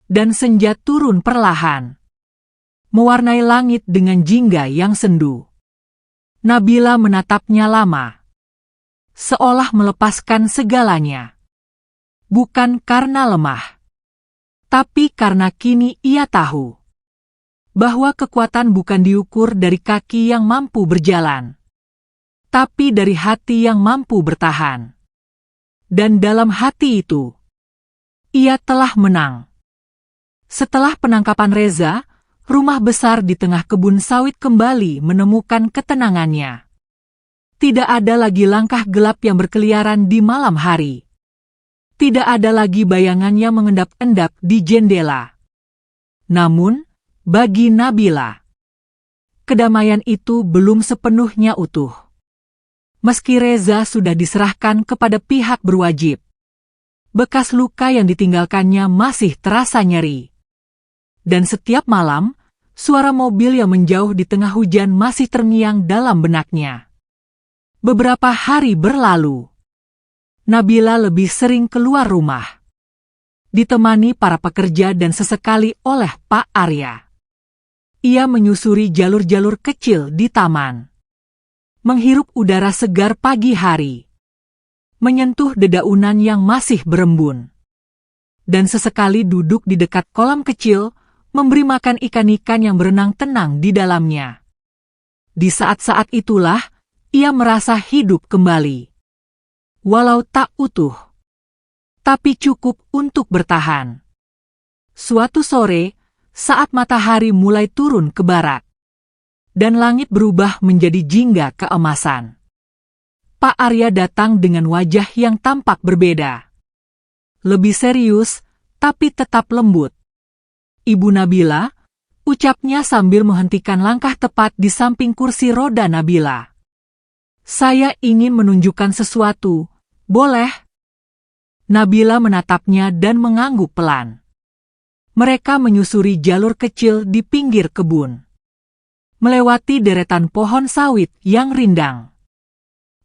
dan senja turun perlahan, mewarnai langit dengan jingga yang sendu. Nabila menatapnya lama, seolah melepaskan segalanya. Bukan karena lemah, tapi karena kini ia tahu bahwa kekuatan bukan diukur dari kaki yang mampu berjalan, tapi dari hati yang mampu bertahan. Dan dalam hati itu, ia telah menang. Setelah penangkapan Reza, rumah besar di tengah kebun sawit kembali menemukan ketenangannya. Tidak ada lagi langkah gelap yang berkeliaran di malam hari. Tidak ada lagi bayangan yang mengendap-endap di jendela. Namun, bagi Nabila, kedamaian itu belum sepenuhnya utuh. Meski Reza sudah diserahkan kepada pihak berwajib, bekas luka yang ditinggalkannya masih terasa nyeri. Dan setiap malam, suara mobil yang menjauh di tengah hujan masih terngiang dalam benaknya. Beberapa hari berlalu, Nabila lebih sering keluar rumah, ditemani para pekerja dan sesekali oleh Pak Arya. Ia menyusuri jalur-jalur kecil di taman, menghirup udara segar pagi hari, menyentuh dedaunan yang masih berembun, dan sesekali duduk di dekat kolam kecil, memberi makan ikan-ikan yang berenang tenang di dalamnya. Di saat-saat itulah, ia merasa hidup kembali. Walau tak utuh, tapi cukup untuk bertahan. Suatu sore, saat matahari mulai turun ke barat, dan langit berubah menjadi jingga keemasan, Pak Arya datang dengan wajah yang tampak berbeda. Lebih serius, tapi tetap lembut. "Ibu Nabila," ucapnya sambil menghentikan langkah tepat di samping kursi roda Nabila. "Saya ingin menunjukkan sesuatu, boleh?" Nabila menatapnya dan mengangguk pelan. Mereka menyusuri jalur kecil di pinggir kebun, melewati deretan pohon sawit yang rindang,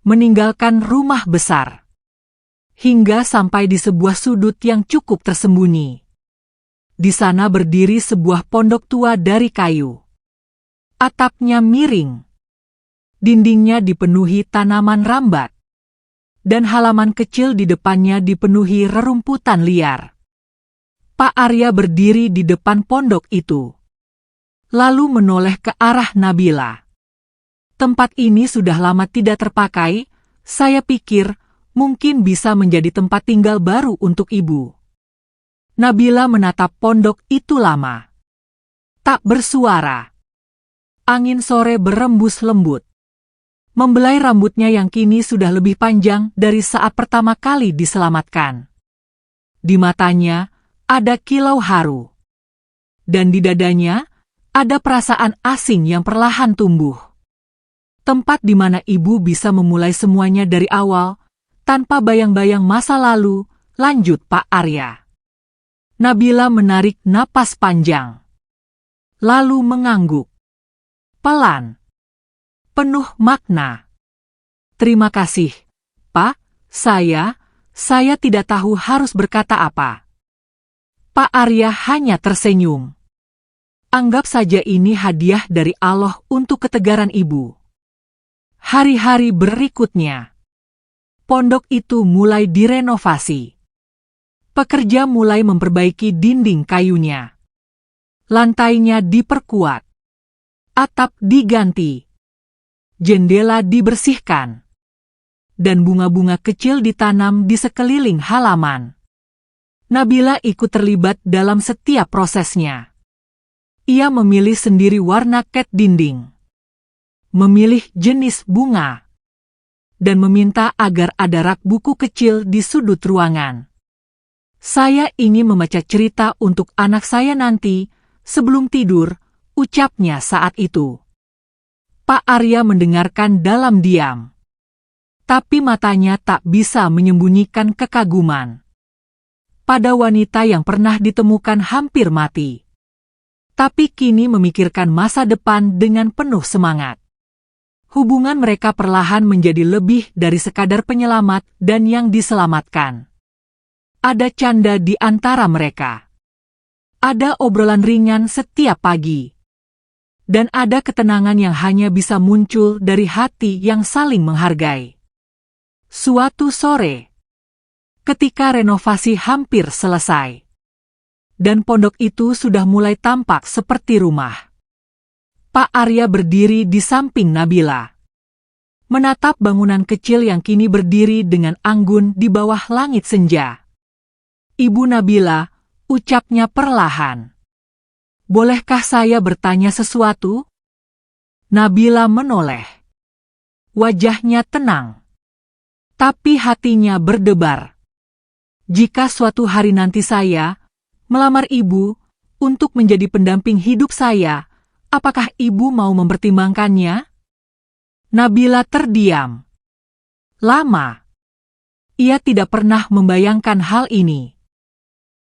meninggalkan rumah besar, hingga sampai di sebuah sudut yang cukup tersembunyi. Di sana berdiri sebuah pondok tua dari kayu. Atapnya miring, dindingnya dipenuhi tanaman rambat, dan halaman kecil di depannya dipenuhi rerumputan liar. Pak Arya berdiri di depan pondok itu, lalu menoleh ke arah Nabila. "Tempat ini sudah lama tidak terpakai, saya pikir mungkin bisa menjadi tempat tinggal baru untuk ibu." Nabila menatap pondok itu lama, tak bersuara. Angin sore berembus lembut, membelai rambutnya yang kini sudah lebih panjang dari saat pertama kali diselamatkan. Di matanya ada kilau haru, dan di dadanya ada perasaan asing yang perlahan tumbuh. Tempat di mana ibu bisa memulai semuanya dari awal, tanpa bayang-bayang masa lalu, lanjut Pak Arya. Nabila menarik napas panjang, lalu mengangguk pelan, penuh makna. "Terima kasih, Pak, saya tidak tahu harus berkata apa." Pak Arya hanya tersenyum. "Anggap saja ini hadiah dari Allah untuk ketegaran ibu." Hari-hari berikutnya, pondok itu mulai direnovasi. Pekerja mulai memperbaiki dinding kayunya. Lantainya diperkuat. Atap diganti. Jendela dibersihkan. Dan bunga-bunga kecil ditanam di sekeliling halaman. Nabila ikut terlibat dalam setiap prosesnya. Ia memilih sendiri warna cat dinding, memilih jenis bunga, dan meminta agar ada rak buku kecil di sudut ruangan. "Saya ingin membaca cerita untuk anak saya nanti, sebelum tidur," ucapnya saat itu. Pak Arya mendengarkan dalam diam, tapi matanya tak bisa menyembunyikan kekaguman pada wanita yang pernah ditemukan hampir mati, tapi kini memikirkan masa depan dengan penuh semangat. Hubungan mereka perlahan menjadi lebih dari sekadar penyelamat dan yang diselamatkan. Ada canda di antara mereka. Ada obrolan ringan setiap pagi. Dan ada ketenangan yang hanya bisa muncul dari hati yang saling menghargai. Suatu sore, ketika renovasi hampir selesai, dan pondok itu sudah mulai tampak seperti rumah, Pak Arya berdiri di samping Nabila, menatap bangunan kecil yang kini berdiri dengan anggun di bawah langit senja. "Ibu Nabila," ucapnya perlahan. "Bolehkah saya bertanya sesuatu?" Nabila menoleh. Wajahnya tenang, tapi hatinya berdebar. "Jika suatu hari nanti saya melamar ibu untuk menjadi pendamping hidup saya, apakah ibu mau mempertimbangkannya?" Nabila terdiam. Lama. Ia tidak pernah membayangkan hal ini.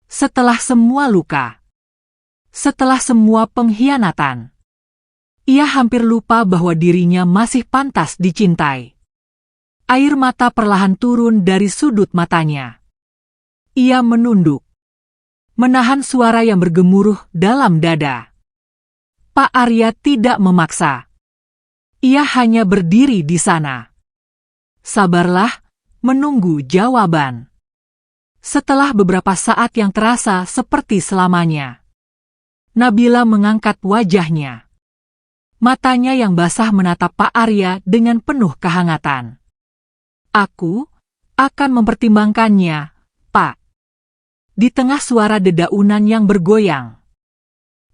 Setelah semua luka, setelah semua pengkhianatan, ia hampir lupa bahwa dirinya masih pantas dicintai. Air mata perlahan turun dari sudut matanya. Ia menunduk, menahan suara yang bergemuruh dalam dada. Pak Arya tidak memaksa. Ia hanya berdiri di sana. Sabarlah, menunggu jawaban. Setelah beberapa saat yang terasa seperti selamanya, Nabila mengangkat wajahnya. Matanya yang basah menatap Pak Arya dengan penuh kehangatan. "Aku akan mempertimbangkannya, Pak." Di tengah suara dedaunan yang bergoyang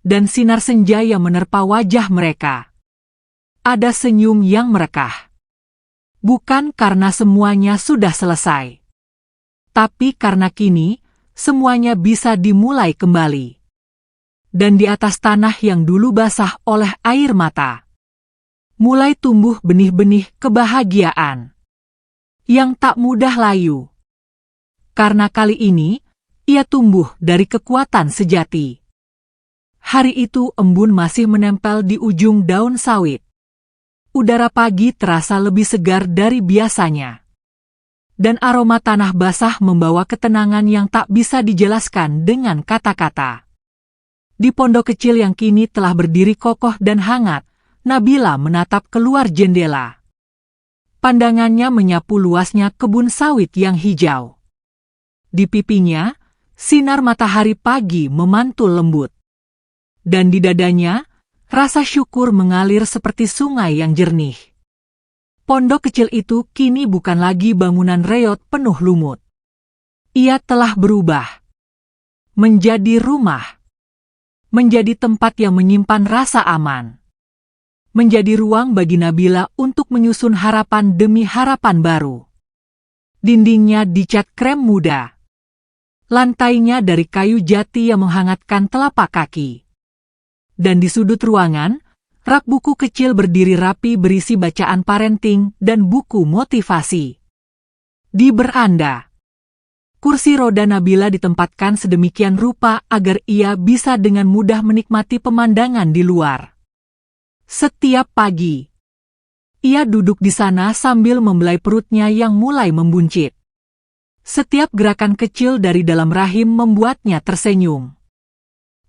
dan sinar senja yang menerpa wajah mereka, ada senyum yang merekah. Bukan karena semuanya sudah selesai, tapi karena kini semuanya bisa dimulai kembali. Dan di atas tanah yang dulu basah oleh air mata, mulai tumbuh benih-benih kebahagiaan yang tak mudah layu. Karena kali ini, ia tumbuh dari kekuatan sejati. Hari itu embun masih menempel di ujung daun sawit. Udara pagi terasa lebih segar dari biasanya. Dan aroma tanah basah membawa ketenangan yang tak bisa dijelaskan dengan kata-kata. Di pondok kecil yang kini telah berdiri kokoh dan hangat, Nabila menatap keluar jendela. Pandangannya menyapu luasnya kebun sawit yang hijau. Di pipinya, sinar matahari pagi memantul lembut. Dan di dadanya, rasa syukur mengalir seperti sungai yang jernih. Pondok kecil itu kini bukan lagi bangunan reot penuh lumut. Ia telah berubah menjadi rumah. Menjadi tempat yang menyimpan rasa aman. Menjadi ruang bagi Nabila untuk menyusun harapan demi harapan baru. Dindingnya dicat krem muda. Lantainya dari kayu jati yang menghangatkan telapak kaki. Dan di sudut ruangan, rak buku kecil berdiri rapi berisi bacaan parenting dan buku motivasi. Di beranda, kursi roda Nabila ditempatkan sedemikian rupa agar ia bisa dengan mudah menikmati pemandangan di luar. Setiap pagi, ia duduk di sana sambil membelai perutnya yang mulai membuncit. Setiap gerakan kecil dari dalam rahim membuatnya tersenyum.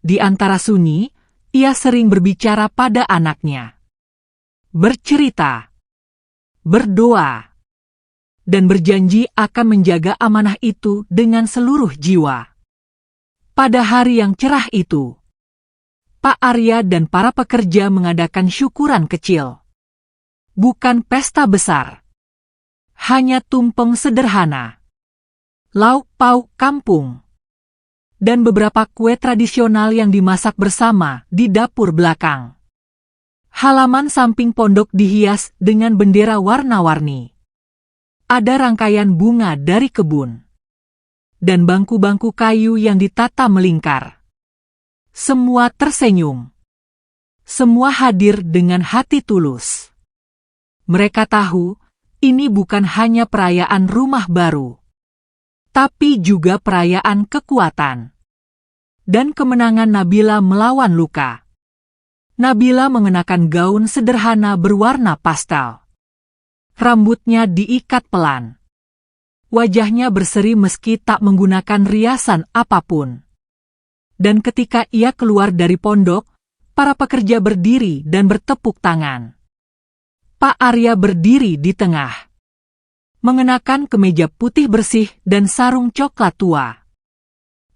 Di antara sunyi, ia sering berbicara pada anaknya. Bercerita, berdoa, dan berjanji akan menjaga amanah itu dengan seluruh jiwa. Pada hari yang cerah itu, Pak Arya dan para pekerja mengadakan syukuran kecil. Bukan pesta besar. Hanya tumpeng sederhana. Lauk pauk kampung. Dan beberapa kue tradisional yang dimasak bersama di dapur belakang. Halaman samping pondok dihias dengan bendera warna-warni. Ada rangkaian bunga dari kebun. Dan bangku-bangku kayu yang ditata melingkar. Semua tersenyum. Semua hadir dengan hati tulus. Mereka tahu, ini bukan hanya perayaan rumah baru, tapi juga perayaan kekuatan. Dan kemenangan Nabila melawan luka. Nabila mengenakan gaun sederhana berwarna pastel. Rambutnya diikat pelan. Wajahnya berseri meski tak menggunakan riasan apapun. Dan ketika ia keluar dari pondok, para pekerja berdiri dan bertepuk tangan. Pak Arya berdiri di tengah, mengenakan kemeja putih bersih dan sarung coklat tua.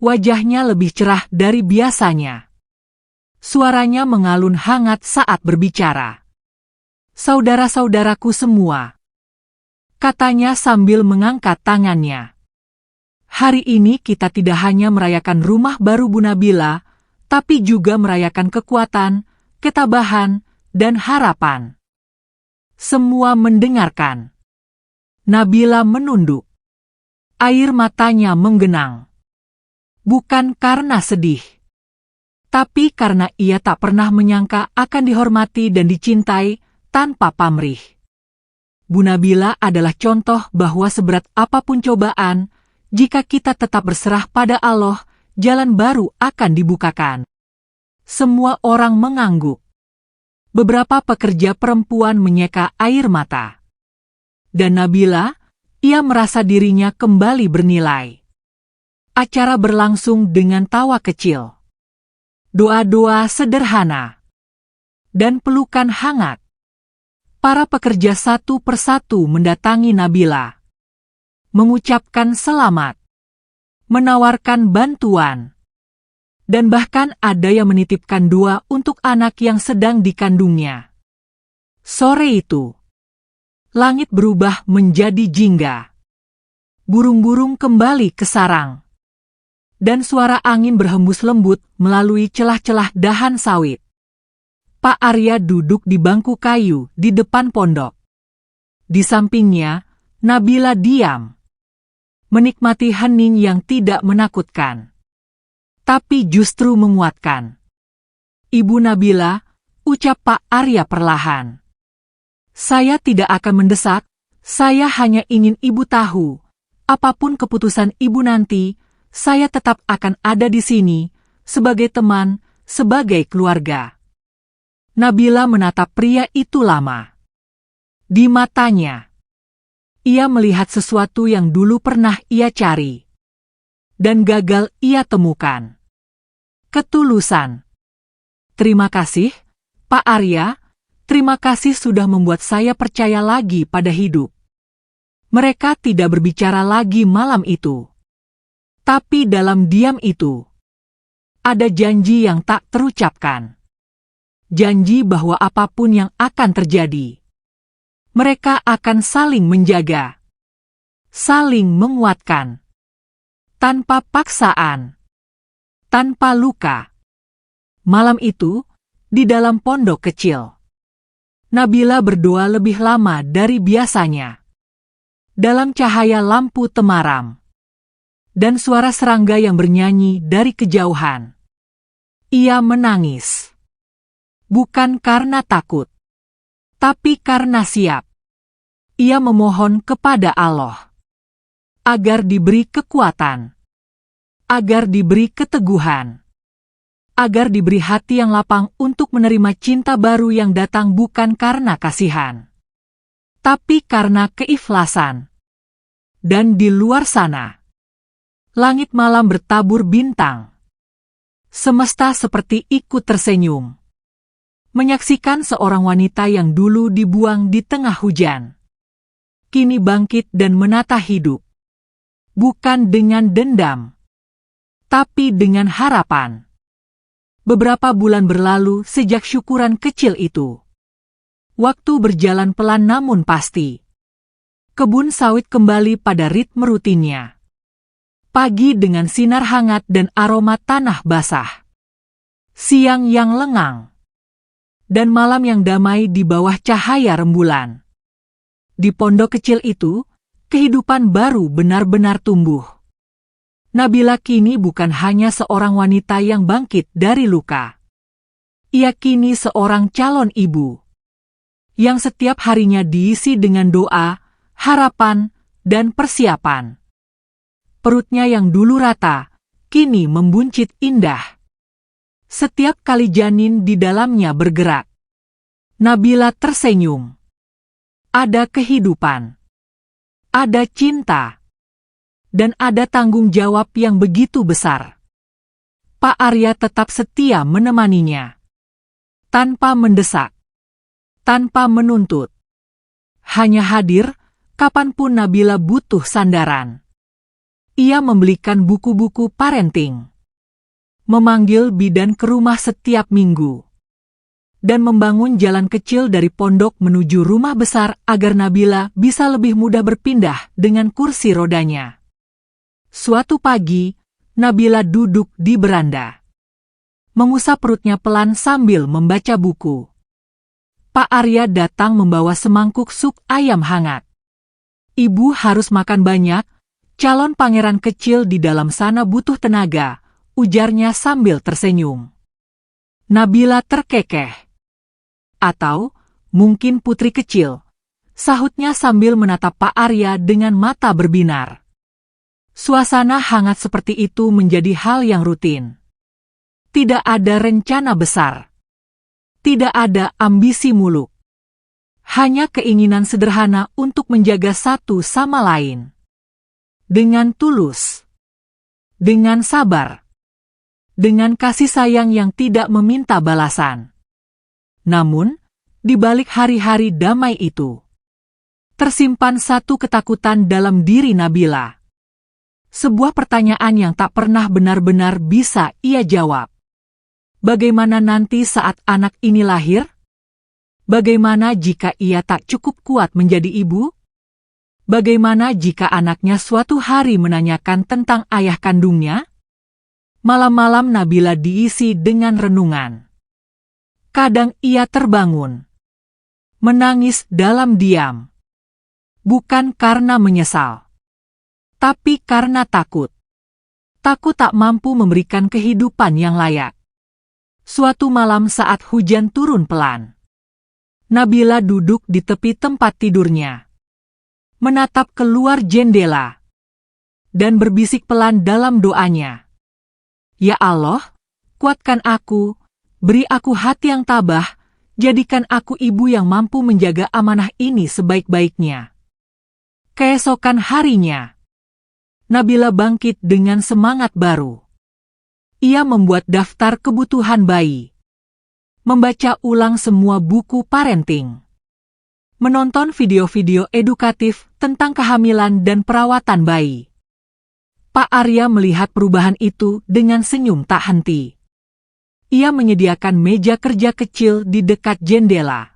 Wajahnya lebih cerah dari biasanya. Suaranya mengalun hangat saat berbicara. "Saudara-saudaraku semua," katanya sambil mengangkat tangannya. "Hari ini kita tidak hanya merayakan rumah baru Bu Nabila, tapi juga merayakan kekuatan, ketabahan, dan harapan." Semua mendengarkan. Nabila menunduk. Air matanya menggenang. Bukan karena sedih, tapi karena ia tak pernah menyangka akan dihormati dan dicintai tanpa pamrih. Bu Nabila adalah contoh bahwa seberat apapun cobaan, jika kita tetap berserah pada Allah, jalan baru akan dibukakan. Semua orang mengangguk. Beberapa pekerja perempuan menyeka air mata. Dan Nabila, ia merasa dirinya kembali bernilai. Acara berlangsung dengan tawa kecil, doa-doa sederhana, dan pelukan hangat. Para pekerja satu persatu mendatangi Nabila, mengucapkan selamat, menawarkan bantuan, dan bahkan ada yang menitipkan doa untuk anak yang sedang dikandungnya. Sore itu, langit berubah menjadi jingga. Burung-burung kembali ke sarang, dan suara angin berhembus lembut melalui celah-celah dahan sawit. Pak Arya duduk di bangku kayu di depan pondok. Di sampingnya, Nabila diam, menikmati hening yang tidak menakutkan, tapi justru menguatkan. "Ibu Nabila," ucap Pak Arya perlahan. "Saya tidak akan mendesak, saya hanya ingin ibu tahu, apapun keputusan ibu nanti, saya tetap akan ada di sini, sebagai teman, sebagai keluarga." Nabila menatap pria itu lama. Di matanya, ia melihat sesuatu yang dulu pernah ia cari, dan gagal ia temukan. Ketulusan. "Terima kasih, Pak Arya, terima kasih sudah membuat saya percaya lagi pada hidup." Mereka tidak berbicara lagi malam itu. Tapi dalam diam itu, ada janji yang tak terucapkan. Janji bahwa apapun yang akan terjadi, mereka akan saling menjaga, saling menguatkan, tanpa paksaan, tanpa luka. Malam itu, di dalam pondok kecil, Nabila berdoa lebih lama dari biasanya. Dalam cahaya lampu temaram, dan suara serangga yang bernyanyi dari kejauhan, ia menangis. Bukan karena takut, tapi karena siap. Ia memohon kepada Allah agar diberi kekuatan, agar diberi keteguhan, agar diberi hati yang lapang untuk menerima cinta baru yang datang bukan karena kasihan, tapi karena keikhlasan. Dan di luar sana, langit malam bertabur bintang. Semesta seperti ikut tersenyum, menyaksikan seorang wanita yang dulu dibuang di tengah hujan, kini bangkit dan menata hidup. Bukan dengan dendam, tapi dengan harapan. Beberapa bulan berlalu sejak syukuran kecil itu. Waktu berjalan pelan namun pasti. Kebun sawit kembali pada ritme rutinnya. Pagi dengan sinar hangat dan aroma tanah basah. Siang yang lengang, dan malam yang damai di bawah cahaya rembulan. Di pondok kecil itu, kehidupan baru benar-benar tumbuh. Nabila kini bukan hanya seorang wanita yang bangkit dari luka. Ia kini seorang calon ibu, yang setiap harinya diisi dengan doa, harapan, dan persiapan. Perutnya yang dulu rata, kini membuncit indah. Setiap kali janin di dalamnya bergerak, Nabila tersenyum. ada kehidupan, ada cinta, dan ada tanggung jawab yang begitu besar. Pak Arya tetap setia menemaninya. Tanpa mendesak, tanpa menuntut. Hanya hadir kapanpun Nabila butuh sandaran. Ia membelikan buku-buku parenting, memanggil bidan ke rumah setiap minggu, dan membangun jalan kecil dari pondok menuju rumah besar agar Nabila bisa lebih mudah berpindah dengan kursi rodanya. Suatu pagi, Nabila duduk di beranda, mengusap perutnya pelan sambil membaca buku. Pak Arya datang membawa semangkuk sup ayam hangat. Ibu harus makan banyak, calon pangeran kecil di dalam sana butuh tenaga, ujarnya sambil tersenyum. Nabila terkekeh. Atau, mungkin putri kecil, sahutnya sambil menatap Pak Arya dengan mata berbinar. Suasana hangat seperti itu menjadi hal yang rutin. Tidak ada rencana besar. Tidak ada ambisi muluk. Hanya keinginan sederhana untuk menjaga satu sama lain. Dengan tulus. Dengan sabar. Dengan kasih sayang yang tidak meminta balasan. Namun, di balik hari-hari damai itu, tersimpan satu ketakutan dalam diri Nabila. Sebuah pertanyaan yang tak pernah benar-benar bisa ia jawab. Bagaimana nanti saat anak ini lahir? Bagaimana jika ia tak cukup kuat menjadi ibu? Bagaimana jika anaknya suatu hari menanyakan tentang ayah kandungnya? Malam-malam Nabila diisi dengan renungan. Kadang ia terbangun, menangis dalam diam. Bukan karena menyesal, tapi karena takut. Takut tak mampu memberikan kehidupan yang layak. Suatu malam saat hujan turun pelan, Nabila duduk di tepi tempat tidurnya, menatap keluar jendela, dan berbisik pelan dalam doanya. Ya Allah, kuatkan aku, beri aku hati yang tabah, jadikan aku ibu yang mampu menjaga amanah ini sebaik-baiknya. Keesokan harinya, Nabila bangkit dengan semangat baru. Ia membuat daftar kebutuhan bayi, membaca ulang semua buku parenting, menonton video-video edukatif tentang kehamilan dan perawatan bayi. Pak Arya melihat perubahan itu dengan senyum tak henti. Ia menyediakan meja kerja kecil di dekat jendela,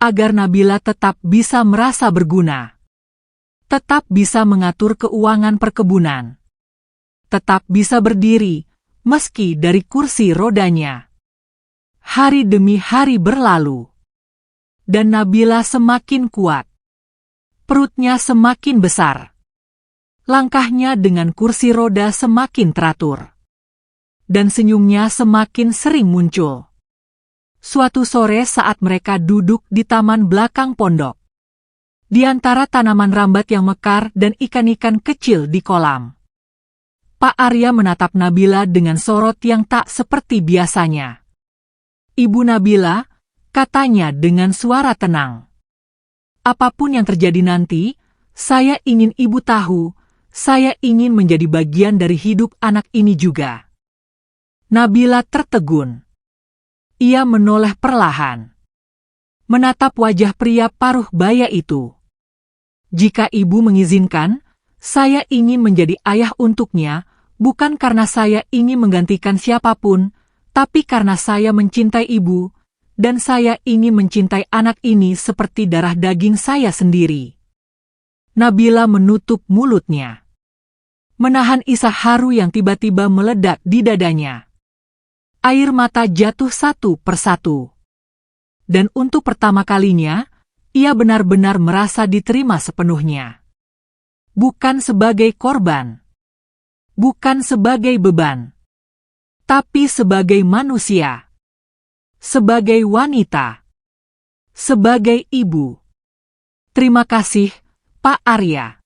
agar Nabila tetap bisa merasa berguna, tetap bisa mengatur keuangan perkebunan, tetap bisa berdiri meski dari kursi rodanya. Hari demi hari berlalu, dan Nabila semakin kuat. Perutnya semakin besar. Langkahnya dengan kursi roda semakin teratur. Dan senyumnya semakin sering muncul. Suatu sore saat mereka duduk di taman belakang pondok, di antara tanaman rambat yang mekar dan ikan-ikan kecil di kolam, Pak Arya menatap Nabila dengan sorot yang tak seperti biasanya. Ibu Nabila, katanya dengan suara tenang. Apapun yang terjadi nanti, saya ingin ibu tahu, saya ingin menjadi bagian dari hidup anak ini juga. Nabila tertegun. Ia menoleh perlahan, menatap wajah pria paruh baya itu. Jika ibu mengizinkan, saya ingin menjadi ayah untuknya, bukan karena saya ingin menggantikan siapapun, tapi karena saya mencintai ibu, dan saya ingin mencintai anak ini seperti darah daging saya sendiri. Nabila menutup mulutnya, menahan isah haru yang tiba-tiba meledak di dadanya. Air mata jatuh satu persatu. Dan untuk pertama kalinya, ia benar-benar merasa diterima sepenuhnya. Bukan sebagai korban, bukan sebagai beban, tapi sebagai manusia, sebagai wanita, sebagai ibu. Terima kasih, Pak Arya.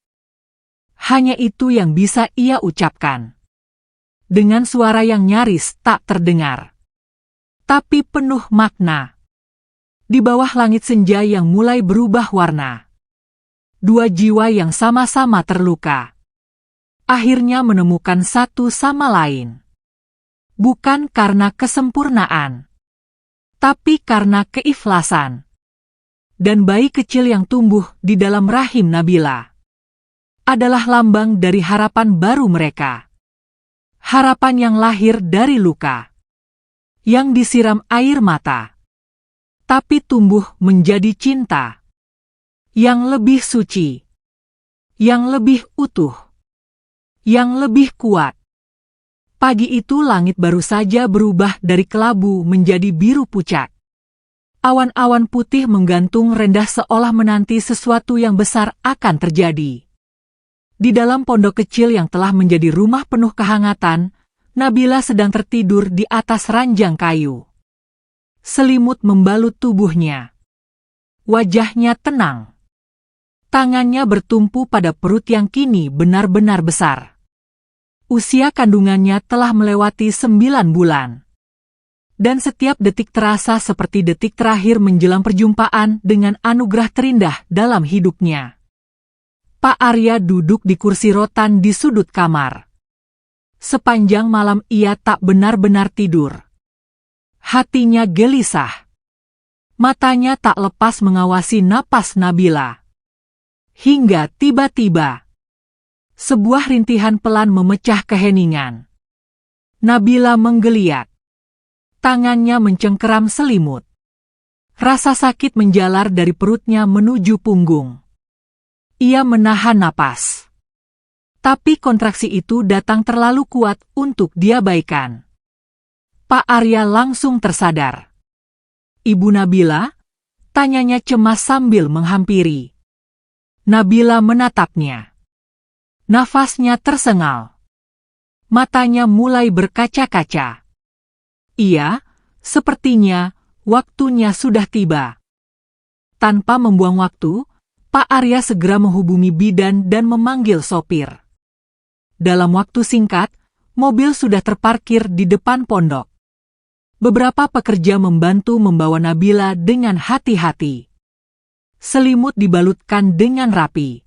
Hanya itu yang bisa ia ucapkan. Dengan suara yang nyaris tak terdengar, tapi penuh makna. Di bawah langit senja yang mulai berubah warna, dua jiwa yang sama-sama terluka akhirnya menemukan satu sama lain. Bukan karena kesempurnaan, tapi karena keikhlasan. Dan bayi kecil yang tumbuh di dalam rahim Nabila adalah lambang dari harapan baru mereka. Harapan yang lahir dari luka, yang disiram air mata, tapi tumbuh menjadi cinta yang lebih suci, yang lebih utuh, yang lebih kuat. Pagi itu langit baru saja berubah dari kelabu menjadi biru pucat. Awan-awan putih menggantung rendah seolah menanti sesuatu yang besar akan terjadi. Di dalam pondok kecil yang telah menjadi rumah penuh kehangatan, Nabila sedang tertidur di atas ranjang kayu. Selimut membalut tubuhnya. Wajahnya tenang. Tangannya bertumpu pada perut yang kini benar-benar besar. Usia kandungannya telah melewati 9 bulan. Dan setiap detik terasa seperti detik terakhir menjelang perjumpaan dengan anugerah terindah dalam hidupnya. Pak Arya duduk di kursi rotan di sudut kamar. Sepanjang malam ia tak benar-benar tidur. Hatinya gelisah. Matanya tak lepas mengawasi napas Nabila. Hingga tiba-tiba, sebuah rintihan pelan memecah keheningan. Nabila menggeliat. Tangannya mencengkeram selimut. Rasa sakit menjalar dari perutnya menuju punggung. Ia menahan napas. Tapi kontraksi itu datang terlalu kuat untuk diabaikan. Pak Arya langsung tersadar. "Ibu Nabila?" tanyanya cemas sambil menghampiri. Nabila menatapnya. Nafasnya tersengal. Matanya mulai berkaca-kaca. Iya, sepertinya waktunya sudah tiba. Tanpa membuang waktu, Pak Arya segera menghubungi bidan dan memanggil sopir. Dalam waktu singkat, mobil sudah terparkir di depan pondok. Beberapa pekerja membantu membawa Nabila dengan hati-hati. Selimut dibalutkan dengan rapi.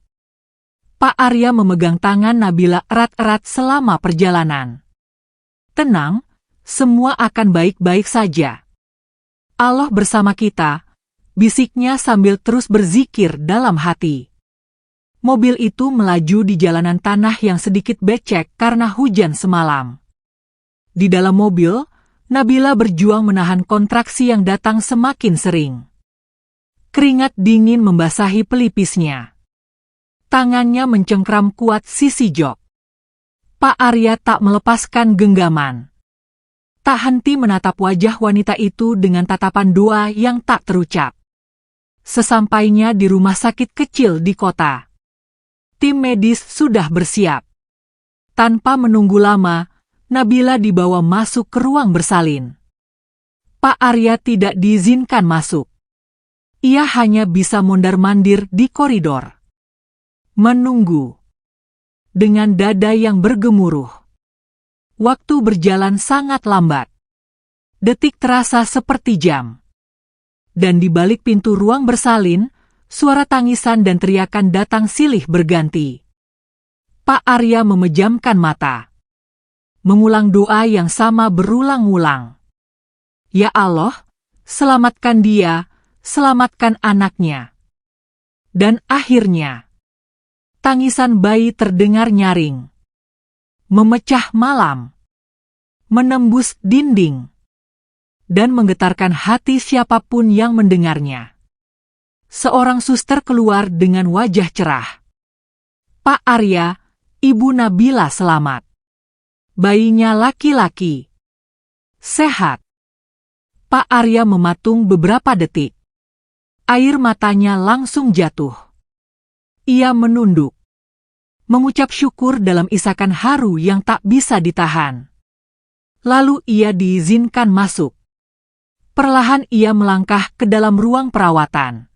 Pak Arya memegang tangan Nabila erat-erat selama perjalanan. "Tenang, semua akan baik-baik saja. Allah bersama kita," bisiknya sambil terus berzikir dalam hati. Mobil itu melaju di jalanan tanah yang sedikit becek karena hujan semalam. Di dalam mobil, Nabila berjuang menahan kontraksi yang datang semakin sering. Keringat dingin membasahi pelipisnya. Tangannya mencengkram kuat sisi jok. Pak Arya tak melepaskan genggaman. Tak henti menatap wajah wanita itu dengan tatapan doa yang tak terucap. Sesampainya di rumah sakit kecil di kota, tim medis sudah bersiap. Tanpa menunggu lama, Nabila dibawa masuk ke ruang bersalin. Pak Arya tidak diizinkan masuk. Ia hanya bisa mondar-mandir di koridor. Menunggu. Dengan dada yang bergemuruh. Waktu berjalan sangat lambat. Detik terasa seperti jam. Dan di balik pintu ruang bersalin, suara tangisan dan teriakan datang silih berganti. Pak Arya memejamkan mata. Mengulang doa yang sama berulang-ulang. "Ya Allah, selamatkan dia, selamatkan anaknya." Dan akhirnya, tangisan bayi terdengar nyaring. Memecah malam, menembus dinding, dan menggetarkan hati siapapun yang mendengarnya. Seorang suster keluar dengan wajah cerah. "Pak Arya, Ibu Nabila selamat. Bayinya laki-laki. Sehat." Pak Arya mematung beberapa detik. Air matanya langsung jatuh. Ia menunduk. Mengucap syukur dalam isakan haru yang tak bisa ditahan. Lalu ia diizinkan masuk. Perlahan ia melangkah ke dalam ruang perawatan.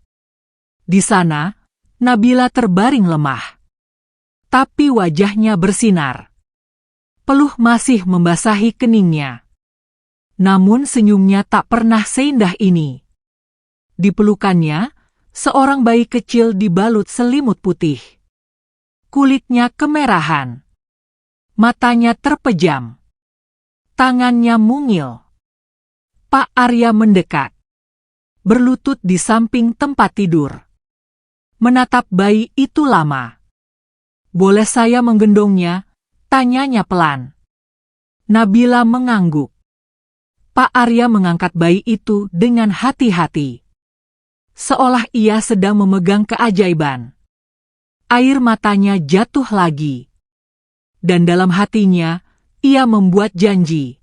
Di sana, Nabila terbaring lemah. Tapi wajahnya bersinar. Peluh masih membasahi keningnya. Namun senyumnya tak pernah seindah ini. Di pelukannya, seorang bayi kecil dibalut selimut putih. Kulitnya kemerahan. Matanya terpejam. Tangannya mungil. Pak Arya mendekat. Berlutut di samping tempat tidur. Menatap bayi itu lama. "Boleh saya menggendongnya?" tanyanya pelan. Nabila mengangguk. Pak Arya mengangkat bayi itu dengan hati-hati. Seolah ia sedang memegang keajaiban. Air matanya jatuh lagi. Dan dalam hatinya, ia membuat janji.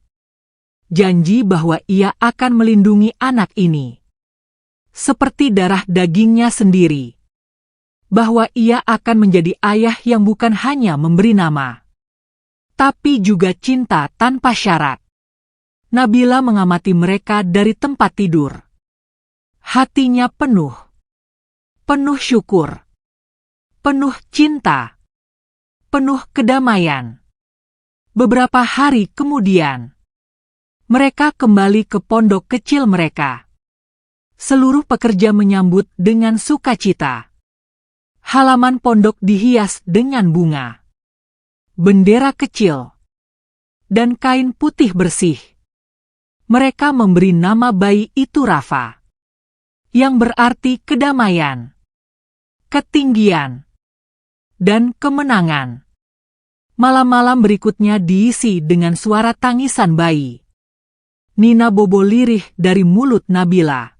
Janji bahwa ia akan melindungi anak ini. Seperti darah dagingnya sendiri. Bahwa ia akan menjadi ayah yang bukan hanya memberi nama, tapi juga cinta tanpa syarat. Nabila mengamati mereka dari tempat tidur. Hatinya penuh. Penuh syukur. Penuh cinta. Penuh kedamaian. Beberapa hari kemudian, mereka kembali ke pondok kecil mereka. Seluruh pekerja menyambut dengan sukacita. Halaman pondok dihias dengan bunga, bendera kecil, dan kain putih bersih. Mereka memberi nama bayi itu Rafa, yang berarti kedamaian, ketinggian, dan kemenangan. Malam-malam berikutnya diisi dengan suara tangisan bayi. Nina bobo lirih dari mulut Nabila.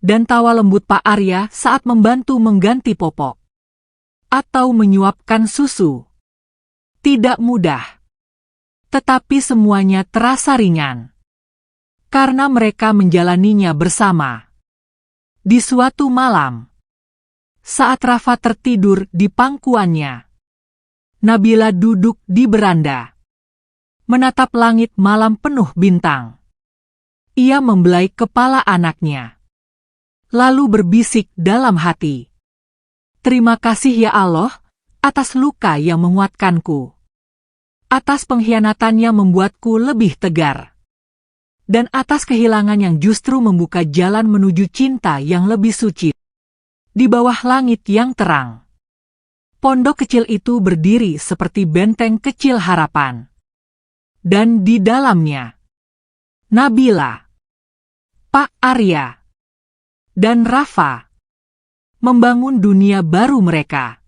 Dan tawa lembut Pak Arya saat membantu mengganti popok. Atau menyuapkan susu. Tidak mudah. Tetapi semuanya terasa ringan. Karena mereka menjalaninya bersama. Di suatu malam, saat Rafa tertidur di pangkuannya, Nabila duduk di beranda. Menatap langit malam penuh bintang. Ia membelai kepala anaknya. Lalu berbisik dalam hati. "Terima kasih ya Allah, atas luka yang menguatkanku. Atas pengkhianatan yang membuatku lebih tegar. Dan atas kehilangan yang justru membuka jalan menuju cinta yang lebih suci. Di bawah langit yang terang." Pondok kecil itu berdiri seperti benteng kecil harapan. Dan di dalamnya, Nabila, Pak Arya, dan Rafa membangun dunia baru mereka.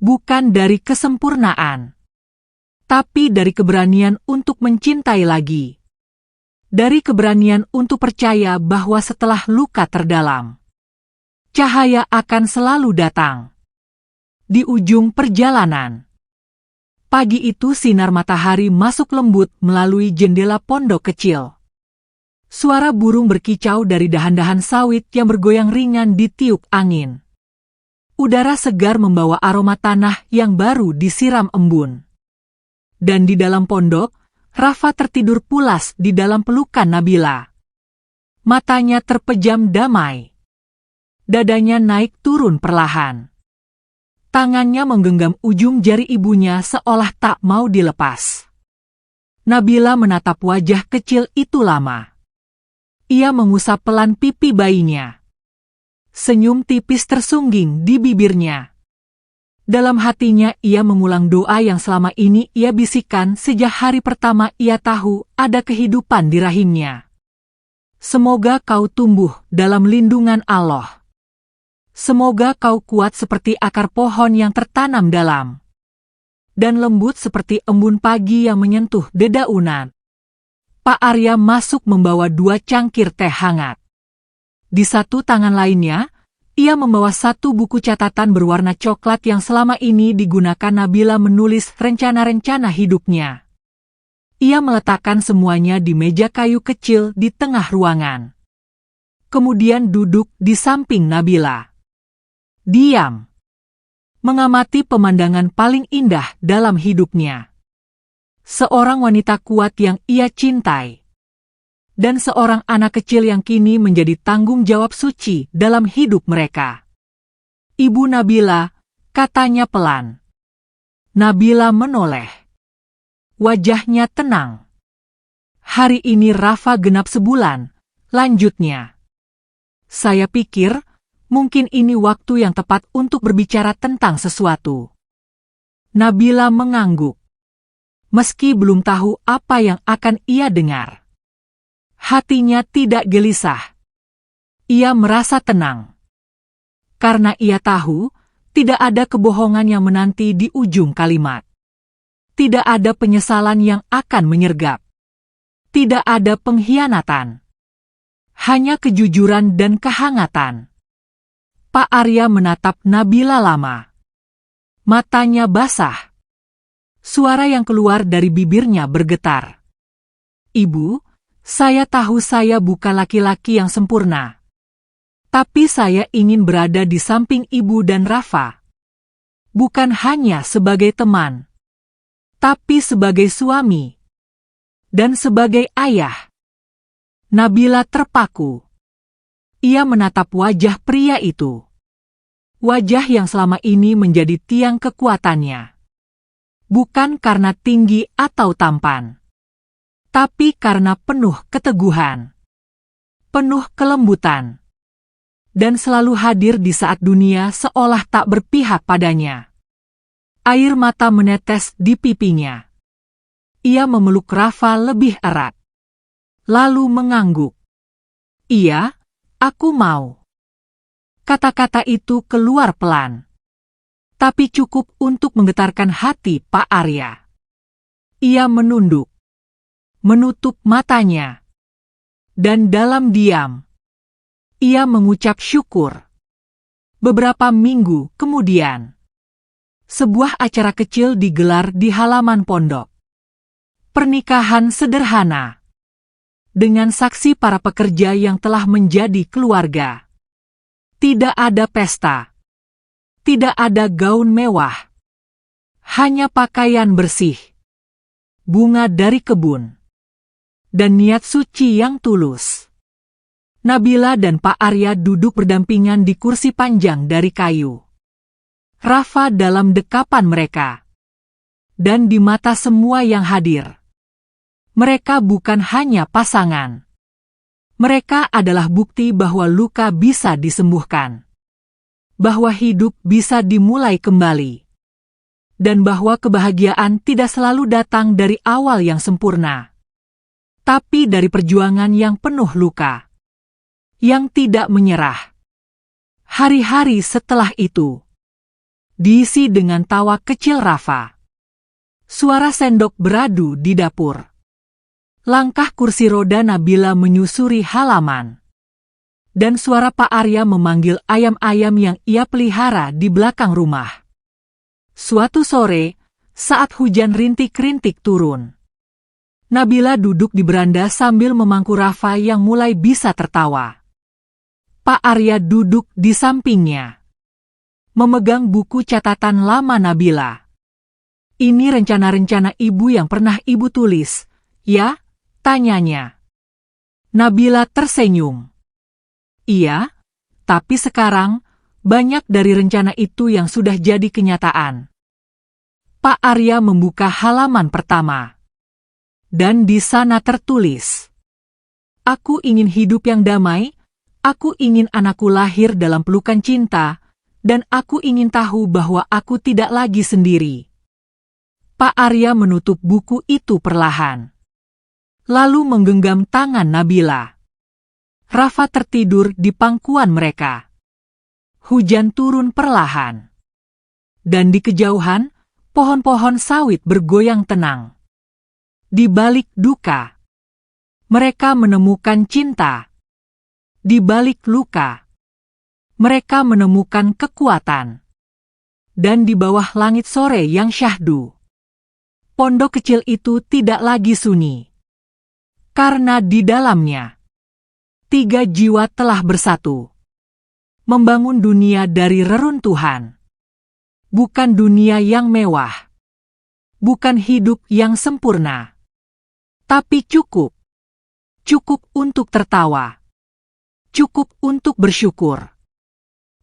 Bukan dari kesempurnaan, tapi dari keberanian untuk mencintai lagi. Dari keberanian untuk percaya bahwa setelah luka terdalam, cahaya akan selalu datang. Di ujung perjalanan, pagi itu sinar matahari masuk lembut melalui jendela pondok kecil. Suara burung berkicau dari dahan-dahan sawit yang bergoyang ringan ditiup angin. Udara segar membawa aroma tanah yang baru disiram embun. Dan di dalam pondok, Rafa tertidur pulas di dalam pelukan Nabila. Matanya terpejam damai. Dadanya naik turun perlahan. Tangannya menggenggam ujung jari ibunya seolah tak mau dilepas. Nabila menatap wajah kecil itu lama. Ia mengusap pelan pipi bayinya. Senyum tipis tersungging di bibirnya. Dalam hatinya ia mengulang doa yang selama ini ia bisikkan sejak hari pertama ia tahu ada kehidupan di rahimnya. "Semoga kau tumbuh dalam lindungan Allah. Semoga kau kuat seperti akar pohon yang tertanam dalam. Dan lembut seperti embun pagi yang menyentuh dedaunan." Pak Arya masuk membawa 2 cangkir teh hangat. Di satu tangan lainnya, ia membawa 1 buku catatan berwarna coklat yang selama ini digunakan Nabila menulis rencana-rencana hidupnya. Ia meletakkan semuanya di meja kayu kecil di tengah ruangan. Kemudian duduk di samping Nabila. Diam. Mengamati pemandangan paling indah dalam hidupnya. Seorang wanita kuat yang ia cintai. Dan seorang anak kecil yang kini menjadi tanggung jawab suci dalam hidup mereka. "Ibu Nabila," katanya pelan. Nabila menoleh. Wajahnya tenang. "Hari ini Rafa genap sebulan," lanjutnya. Saya pikir, mungkin ini waktu yang tepat untuk berbicara tentang sesuatu. Nabila mengangguk. Meski belum tahu apa yang akan ia dengar. Hatinya tidak gelisah. Ia merasa tenang. Karena ia tahu, tidak ada kebohongan yang menanti di ujung kalimat. Tidak ada penyesalan yang akan menyergap. Tidak ada pengkhianatan. Hanya kejujuran dan kehangatan. Pak Arya menatap Nabila lama. Matanya basah. Suara yang keluar dari bibirnya bergetar. Ibu, saya tahu saya bukan laki-laki yang sempurna. Tapi saya ingin berada di samping ibu dan Rafa. Bukan hanya sebagai teman. Tapi sebagai suami. Dan sebagai ayah. Nabila terpaku. Ia menatap wajah pria itu. Wajah yang selama ini menjadi tiang kekuatannya. Bukan karena tinggi atau tampan. Tapi karena penuh keteguhan. Penuh kelembutan. Dan selalu hadir di saat dunia seolah tak berpihak padanya. Air mata menetes di pipinya. Ia memeluk Rafa lebih erat. Lalu mengangguk. Iya, aku mau. Kata-kata itu keluar pelan. Tapi cukup untuk menggetarkan hati Pak Arya. Ia menunduk. Menutup matanya. Dan dalam diam. Ia mengucap syukur. Beberapa minggu kemudian. Sebuah acara kecil digelar di halaman pondok. Pernikahan sederhana. Dengan saksi para pekerja yang telah menjadi keluarga. Tidak ada pesta. Tidak ada gaun mewah. Hanya pakaian bersih. Bunga dari kebun. Dan niat suci yang tulus. Nabila dan Pak Arya duduk berdampingan di kursi panjang dari kayu. Rafa dalam dekapan mereka. Dan di mata semua yang hadir. Mereka bukan hanya pasangan. Mereka adalah bukti bahwa luka bisa disembuhkan. Bahwa hidup bisa dimulai kembali. Dan bahwa kebahagiaan tidak selalu datang dari awal yang sempurna. Tapi dari perjuangan yang penuh luka. Yang tidak menyerah. Hari-hari setelah itu. Diisi dengan tawa kecil Rafa. Suara sendok beradu di dapur. Langkah kursi roda Nabila menyusuri halaman. Dan suara Pak Arya memanggil ayam-ayam yang ia pelihara di belakang rumah. Suatu sore, saat hujan rintik-rintik turun. Nabila duduk di beranda sambil memangku Rafa yang mulai bisa tertawa. Pak Arya duduk di sampingnya. Memegang buku catatan lama Nabila. Ini rencana-rencana ibu yang pernah ibu tulis, ya? Tanyanya. Nabila tersenyum. Iya, tapi sekarang, banyak dari rencana itu yang sudah jadi kenyataan. Pak Arya membuka halaman pertama. Dan di sana tertulis. Aku ingin hidup yang damai, aku ingin anakku lahir dalam pelukan cinta, dan aku ingin tahu bahwa aku tidak lagi sendiri. Pak Arya menutup buku itu perlahan. Lalu menggenggam tangan Nabila. Rafa tertidur di pangkuan mereka. Hujan turun perlahan. Dan di kejauhan, pohon-pohon sawit bergoyang tenang. Di balik duka, mereka menemukan cinta. Di balik luka, mereka menemukan kekuatan. Dan di bawah langit sore yang syahdu, pondok kecil itu tidak lagi sunyi. Karena di dalamnya, 3 jiwa telah bersatu. Membangun dunia dari reruntuhan. Bukan dunia yang mewah. Bukan hidup yang sempurna. Tapi cukup. Cukup untuk tertawa. Cukup untuk bersyukur.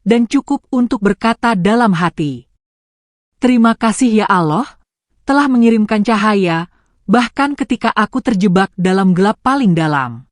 Dan cukup untuk berkata dalam hati. Terima kasih ya Allah, telah mengirimkan cahaya, bahkan ketika aku terjebak dalam gelap paling dalam.